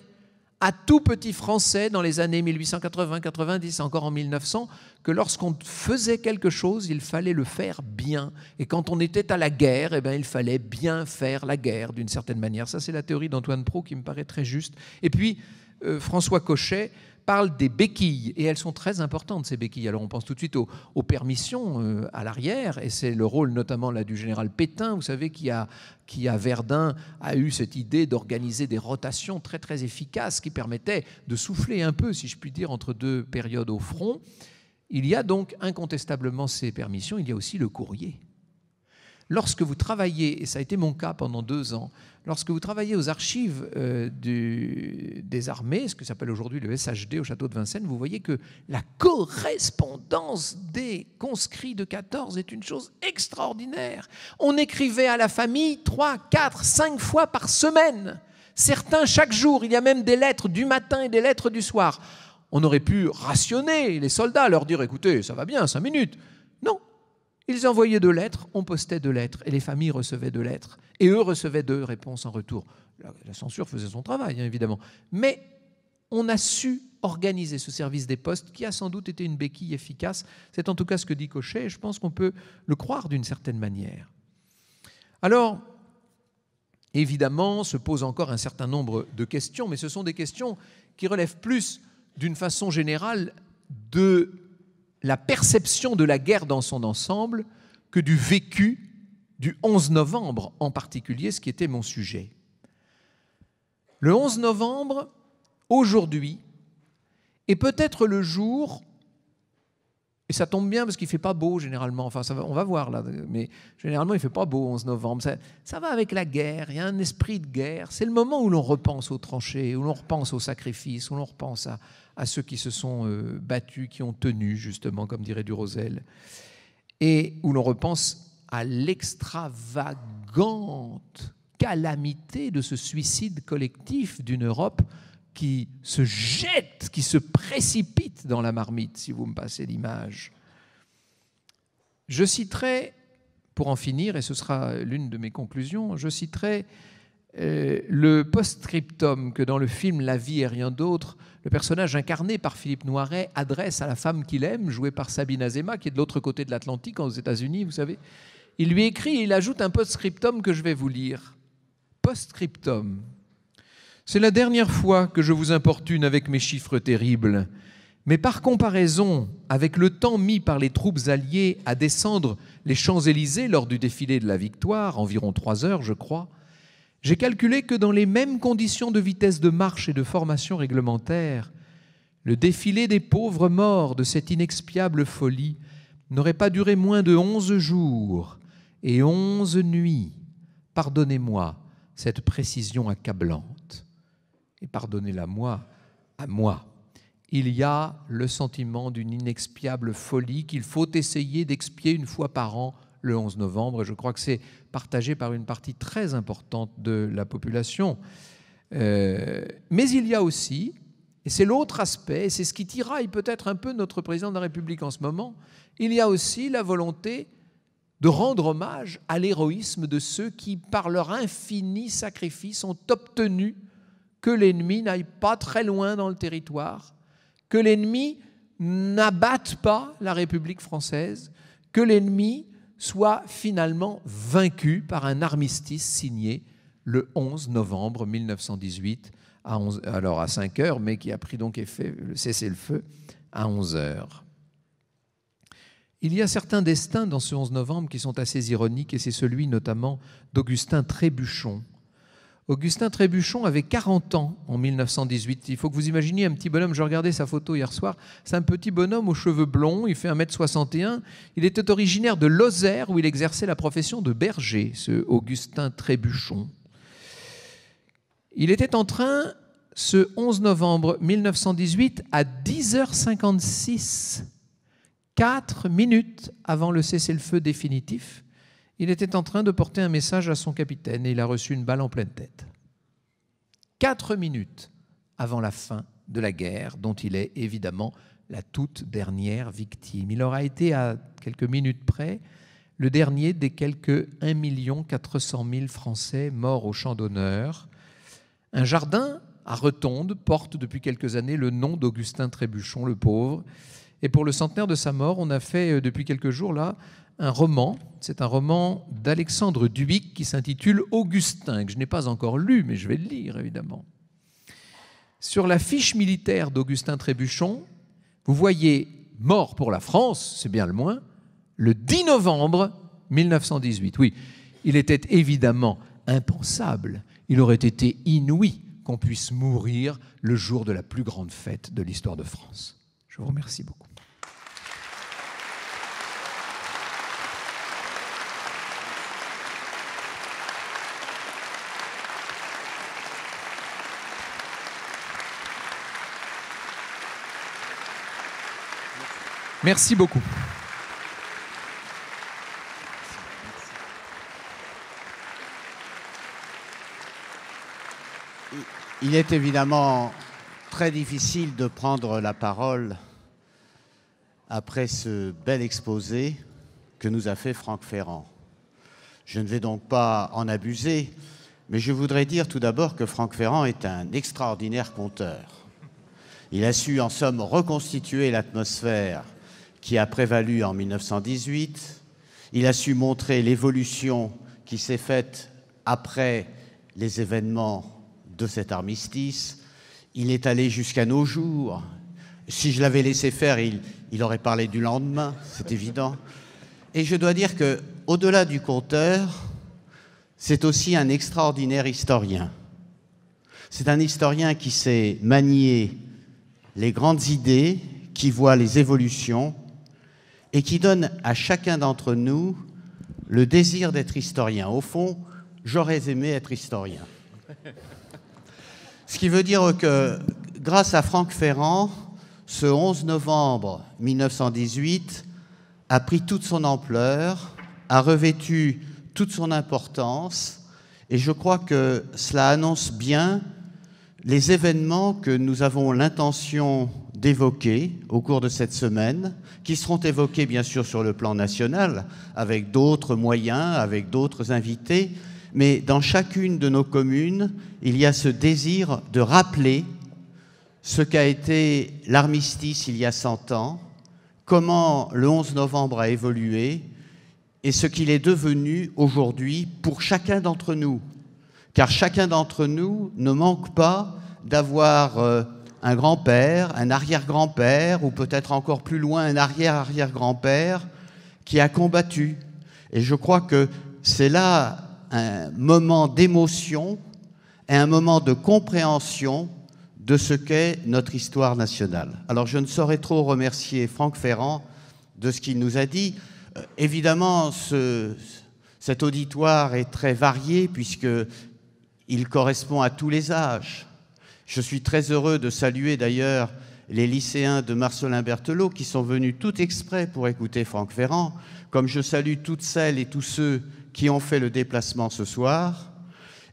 à tout petit Français dans les années 1880, 90, encore en 1900, que lorsqu'on faisait quelque chose, il fallait le faire bien. Et quand on était à la guerre, eh bien, il fallait bien faire la guerre d'une certaine manière. Ça, c'est la théorie d'Antoine Pro qui me paraît très juste. Et puis, François Cochet parle des béquilles, et elles sont très importantes, ces béquilles. Alors on pense tout de suite aux permissions à l'arrière, et c'est le rôle notamment là, du général Pétain, vous savez, qui à Verdun a eu cette idée d'organiser des rotations très très efficaces qui permettaient de souffler un peu, si je puis dire, entre deux périodes au front. Il y a donc incontestablement ces permissions, il y a aussi le courrier. Lorsque vous travaillez, et ça a été mon cas pendant 2 ans, lorsque vous travaillez aux archives des armées, ce que s'appelle aujourd'hui le SHD au château de Vincennes, vous voyez que la correspondance des conscrits de 14 est une chose extraordinaire. On écrivait à la famille 3, 4, 5 fois par semaine. Certains chaque jour. Il y a même des lettres du matin et des lettres du soir. On aurait pu rationner les soldats, leur dire « Écoutez, ça va bien, 5 minutes ». Non. Ils envoyaient 2 lettres, on postait 2 lettres, et les familles recevaient 2 lettres. Et eux recevaient 2 réponses en retour. La censure faisait son travail, hein, évidemment. Mais on a su organiser ce service des postes qui a sans doute été une béquille efficace. C'est en tout cas ce que dit Cochet, et je pense qu'on peut le croire d'une certaine manière. Alors, évidemment, se posent encore un certain nombre de questions, mais ce sont des questions qui relèvent plus, d'une façon générale, de la perception de la guerre dans son ensemble que du vécu du 11 novembre en particulier, ce qui était mon sujet. Le 11 novembre, aujourd'hui, est peut-être le jour, et ça tombe bien parce qu'il ne fait pas beau généralement, enfin on va voir là, mais généralement il ne fait pas beau 11 novembre, ça va avec la guerre, il y a un esprit de guerre, c'est le moment où l'on repense aux tranchées, où l'on repense aux sacrifices, où l'on repense à ceux qui se sont battus, qui ont tenu justement, comme dirait Durosel, et où l'on repense à l'extravagante calamité de ce suicide collectif d'une Europe qui se jette, qui se précipite dans la marmite, si vous me passez l'image. Je citerai, pour en finir, et ce sera l'une de mes conclusions, je citerai le post-scriptum que dans le film La vie et rien d'autre, le personnage incarné par Philippe Noiret adresse à la femme qu'il aime, jouée par Sabine Azema, qui est de l'autre côté de l'Atlantique, aux États-Unis, vous savez. Il lui écrit et il ajoute un post-scriptum que je vais vous lire. Post-scriptum. C'est la dernière fois que je vous importune avec mes chiffres terribles, mais par comparaison avec le temps mis par les troupes alliées à descendre les Champs-Élysées lors du défilé de la Victoire, environ 3 heures, je crois, j'ai calculé que dans les mêmes conditions de vitesse de marche et de formation réglementaire, le défilé des pauvres morts de cette inexpiable folie n'aurait pas duré moins de 11 jours et 11 nuits. Pardonnez-moi cette précision accablante. Et pardonnez-la moi, à moi. Il y a le sentiment d'une inexpiable folie qu'il faut essayer d'expier une fois par an le 11 novembre. Et je crois que c'est partagé par une partie très importante de la population. Mais il y a aussi, et c'est l'autre aspect, et c'est ce qui tiraille peut-être un peu notre président de la République en ce moment, il y a aussi la volonté de rendre hommage à l'héroïsme de ceux qui, par leur infini sacrifice, ont obtenu que l'ennemi n'aille pas très loin dans le territoire, que l'ennemi n'abatte pas la République française, que l'ennemi soit finalement vaincu par un armistice signé le 11 novembre 1918, alors à 5 heures, mais qui a pris donc effet, le cessez-le-feu, à 11 heures. Il y a certains destins dans ce 11 novembre qui sont assez ironiques, et c'est celui notamment d'Augustin Trébuchon. Augustin Trébuchon avait 40 ans en 1918. Il faut que vous imaginiez un petit bonhomme, je regardais sa photo hier soir, c'est un petit bonhomme aux cheveux blonds, il fait 1m61. Il était originaire de Lozère où il exerçait la profession de berger, ce Augustin Trébuchon. Il était en train, ce 11 novembre 1918, à 10h56, 4 minutes avant le cessez-le-feu définitif, il était en train de porter un message à son capitaine et il a reçu une balle en pleine tête. 4 minutes avant la fin de la guerre, dont il est évidemment la toute dernière victime. Il aura été, à quelques minutes près, le dernier des quelques 1 400 000 Français morts au champ d'honneur. Un jardin à Retonde porte depuis quelques années le nom d'Augustin Trébuchon, le pauvre. Et pour le centenaire de sa mort, on a fait depuis quelques jours là un roman. C'est un roman d'Alexandre Duhic qui s'intitule Augustin, que je n'ai pas encore lu, mais je vais le lire évidemment. Sur la fiche militaire d'Augustin Trébuchon, vous voyez mort pour la France, c'est bien le moins, le 10 novembre 1918. Oui, il était évidemment impensable, il aurait été inouï qu'on puisse mourir le jour de la plus grande fête de l'histoire de France. Je vous remercie beaucoup. Merci beaucoup. Il est évidemment très difficile de prendre la parole après ce bel exposé que nous a fait Franck Ferrand. Je ne vais donc pas en abuser, mais je voudrais dire tout d'abord que Franck Ferrand est un extraordinaire conteur. Il a su en somme reconstituer l'atmosphère qui a prévalu en 1918. Il a su montrer l'évolution qui s'est faite après les événements de cet armistice. Il est allé jusqu'à nos jours. Si je l'avais laissé faire, il aurait parlé du lendemain, c'est évident. Et je dois dire qu'au-delà du conteur, c'est aussi un extraordinaire historien. C'est un historien qui sait manier les grandes idées, qui voit les évolutions et qui donne à chacun d'entre nous le désir d'être historien. Au fond, j'aurais aimé être historien. Ce qui veut dire que, grâce à Franck Ferrand, ce 11 novembre 1918 a pris toute son ampleur, a revêtu toute son importance, et je crois que cela annonce bien les événements que nous avons l'intention d'évoquer au cours de cette semaine, qui seront évoqués bien sûr sur le plan national, avec d'autres moyens, avec d'autres invités, mais dans chacune de nos communes, il y a ce désir de rappeler ce qu'a été l'armistice il y a 100 ans, comment le 11 novembre a évolué et ce qu'il est devenu aujourd'hui pour chacun d'entre nous. Car chacun d'entre nous ne manque pas d'avoir un grand-père, un arrière-grand-père, ou peut-être encore plus loin, un arrière-arrière-grand-père qui a combattu. Et je crois que c'est là un moment d'émotion et un moment de compréhension de ce qu'est notre histoire nationale. Alors je ne saurais trop remercier Franck Ferrand de ce qu'il nous a dit. Évidemment, cet auditoire est très varié puisqu'il correspond à tous les âges. Je suis très heureux de saluer d'ailleurs les lycéens de Marcellin-Berthelot qui sont venus tout exprès pour écouter Franck Ferrand, comme je salue toutes celles et tous ceux qui ont fait le déplacement ce soir.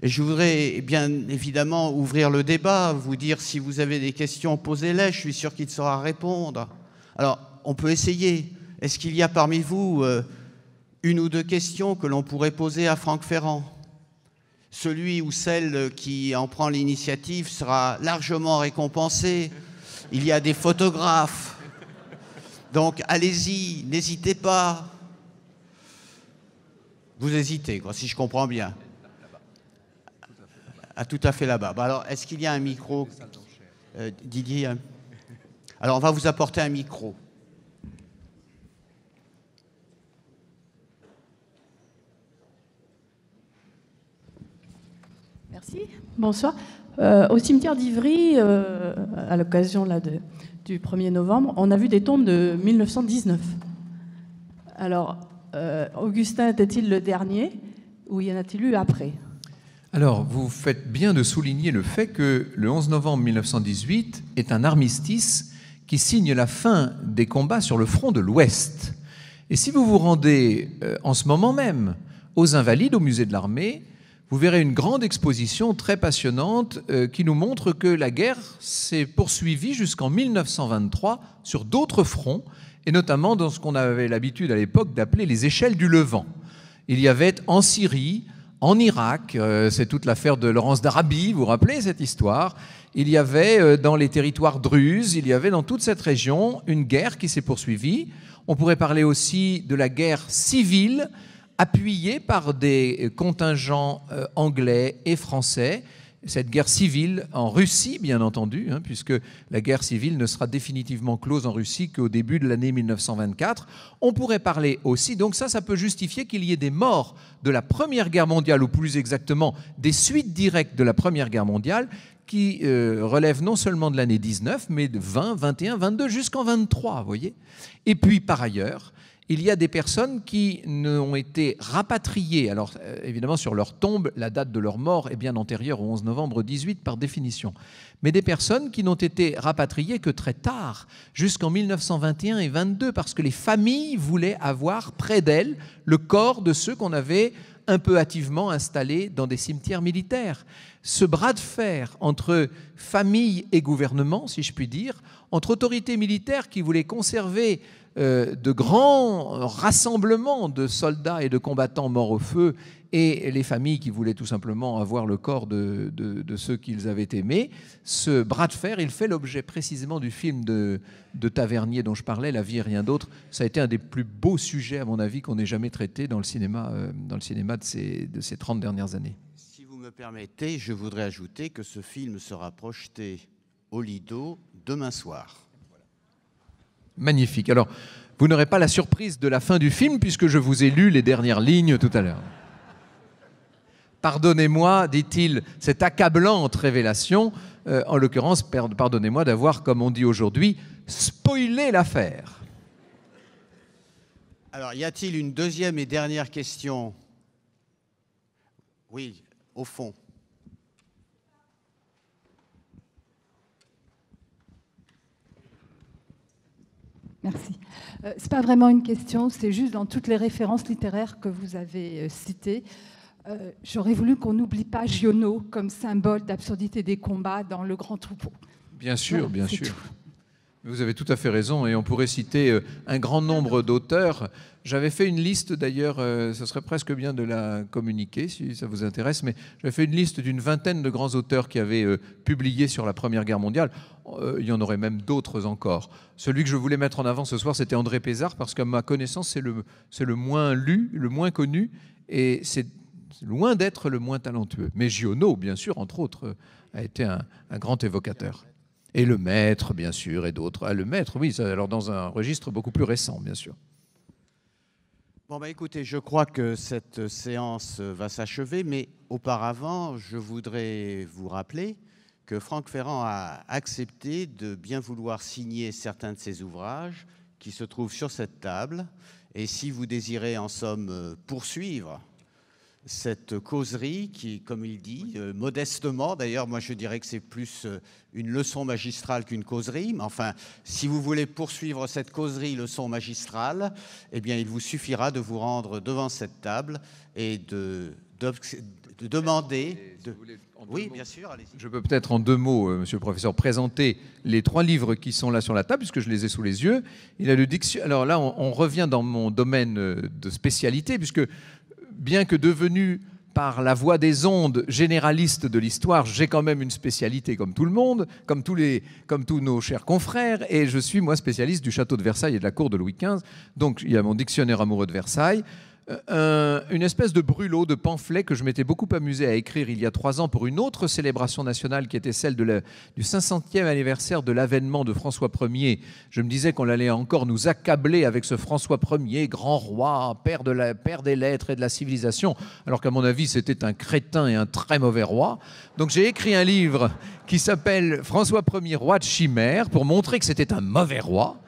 Et je voudrais bien évidemment ouvrir le débat, vous dire si vous avez des questions, posez-les, je suis sûr qu'il saura répondre. Alors, on peut essayer. Est-ce qu'il y a parmi vous une ou deux questions que l'on pourrait poser à Franck Ferrand ? Celui ou celle qui en prend l'initiative sera largement récompensé. Il y a des photographes. Donc allez-y, n'hésitez pas. Vous hésitez, quoi, si je comprends bien. Ah, tout à fait là-bas. Bah, alors, est-ce qu'il y a un micro, Didier? Alors, on va vous apporter un micro. Merci. Bonsoir. Au cimetière d'Ivry, à l'occasion du 1er novembre, on a vu des tombes de 1919. Alors, Augustin était-il le dernier ou y en a-t-il eu après? Alors, vous faites bien de souligner le fait que le 11 novembre 1918 est un armistice qui signe la fin des combats sur le front de l'Ouest. Et si vous vous rendez en ce moment même aux Invalides, au musée de l'Armée, vous verrez une grande exposition très passionnante qui nous montre que la guerre s'est poursuivie jusqu'en 1923 sur d'autres fronts, et notamment dans ce qu'on avait l'habitude à l'époque d'appeler les échelles du Levant. Il y avait en Syrie, en Irak, c'est toute l'affaire de Laurence d'Arabie, vous vous rappelez cette histoire? Il y avait dans les territoires druzes, il y avait dans toute cette région une guerre qui s'est poursuivie. On pourrait parler aussi de la guerre civile, appuyée par des contingents anglais et français. Cette guerre civile en Russie, bien entendu, puisque la guerre civile ne sera définitivement close en Russie qu'au début de l'année 1924. On pourrait parler aussi, donc ça peut justifier qu'il y ait des morts de la Première Guerre mondiale, ou plus exactement des suites directes de la Première Guerre mondiale, qui relèvent non seulement de l'année 19, mais de 20, 21, 22, jusqu'en 23, vous voyez. Et puis, par ailleurs, il y a des personnes qui ont été rapatriées. Alors, évidemment, sur leur tombe, la date de leur mort est bien antérieure au 11 novembre 18 par définition. Mais des personnes qui n'ont été rapatriées que très tard, jusqu'en 1921 et 22, parce que les familles voulaient avoir près d'elles le corps de ceux qu'on avait un peu hâtivement installés dans des cimetières militaires. Ce bras de fer entre famille et gouvernement, si je puis dire, entre autorités militaires qui voulaient conserver de grands rassemblements de soldats et de combattants morts au feu, et les familles qui voulaient tout simplement avoir le corps de ceux qu'ils avaient aimés. Ce bras de fer, il fait l'objet précisément du film de Tavernier dont je parlais, La vie et rien d'autre. Ça a été un des plus beaux sujets, à mon avis, qu'on ait jamais traité dans le cinéma de ces 30 dernières années. Si vous me permettez, je voudrais ajouter que ce film sera projeté au Lido demain soir. Magnifique. Alors, vous n'aurez pas la surprise de la fin du film puisque je vous ai lu les dernières lignes tout à l'heure. Pardonnez-moi, dit-il, cette accablante révélation, en l'occurrence, pardonnez-moi d'avoir, comme on dit aujourd'hui, spoilé l'affaire. Alors, y a-t-il une deuxième et dernière question? Oui, au fond. Merci. C'est pas vraiment une question, c'est juste dans toutes les références littéraires que vous avez citées. J'aurais voulu qu'on n'oublie pas Giono comme symbole d'absurdité des combats dans Le Grand Troupeau. Bien sûr, voilà, bien c'est sûr. tout. Vous avez tout à fait raison, et on pourrait citer un grand nombre d'auteurs. J'avais fait une liste, d'ailleurs, ce serait presque bien de la communiquer si ça vous intéresse, mais j'avais fait une liste d'une vingtaine de grands auteurs qui avaient publié sur la Première Guerre mondiale. Il y en aurait même d'autres encore. Celui que je voulais mettre en avant ce soir, c'était André Pézard, parce qu'à ma connaissance, c'est le moins lu, le moins connu, et c'est loin d'être le moins talentueux. Mais Giono, bien sûr, entre autres, a été un grand évocateur. Et Le Maître, bien sûr, et d'autres. Ah, Le Maître, oui, alors dans un registre beaucoup plus récent, bien sûr. Bon, écoutez, je crois que cette séance va s'achever, mais auparavant, je voudrais vous rappeler que Franck Ferrand a accepté de bien vouloir signer certains de ses ouvrages qui se trouvent sur cette table. Et si vous désirez, en somme, poursuivre cette causerie qui, comme il dit, modestement, d'ailleurs, moi je dirais que c'est plus une leçon magistrale qu'une causerie, mais enfin, si vous voulez poursuivre cette causerie, leçon magistrale, eh bien, il vous suffira de vous rendre devant cette table et de demander... Oui, bien sûr, allez-y. Je peux peut-être en 2 mots, monsieur le professeur, présenter les 3 livres qui sont là sur la table, puisque je les ai sous les yeux. Il a le dictionnaire. Alors là, on revient dans mon domaine de spécialité, puisque bien que devenu par la voie des ondes généraliste de l'histoire, j'ai quand même une spécialité comme tout le monde, comme tous nos chers confrères, et je suis, moi, spécialiste du château de Versailles et de la cour de Louis XV. Donc, il y a mon dictionnaire amoureux de Versailles, une espèce de brûlot, de pamphlet que je m'étais beaucoup amusé à écrire il y a 3 ans pour une autre célébration nationale qui était celle du 500e anniversaire de l'avènement de François Ier. Je me disais qu'on allait encore nous accabler avec ce François Ier, grand roi, père des lettres et de la civilisation, alors qu'à mon avis c'était un crétin et un très mauvais roi. Donc j'ai écrit un livre qui s'appelle François Ier, roi de chimère, pour montrer que c'était un mauvais roi.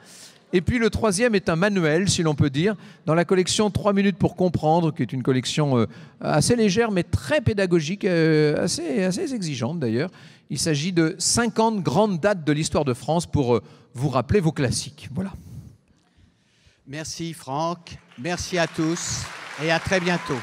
Et puis le 3e est un manuel, si l'on peut dire, dans la collection 3 minutes pour comprendre, qui est une collection assez légère, mais très pédagogique, assez exigeante d'ailleurs. Il s'agit de 50 grandes dates de l'histoire de France pour vous rappeler vos classiques. Voilà. Merci Franck, merci à tous et à très bientôt.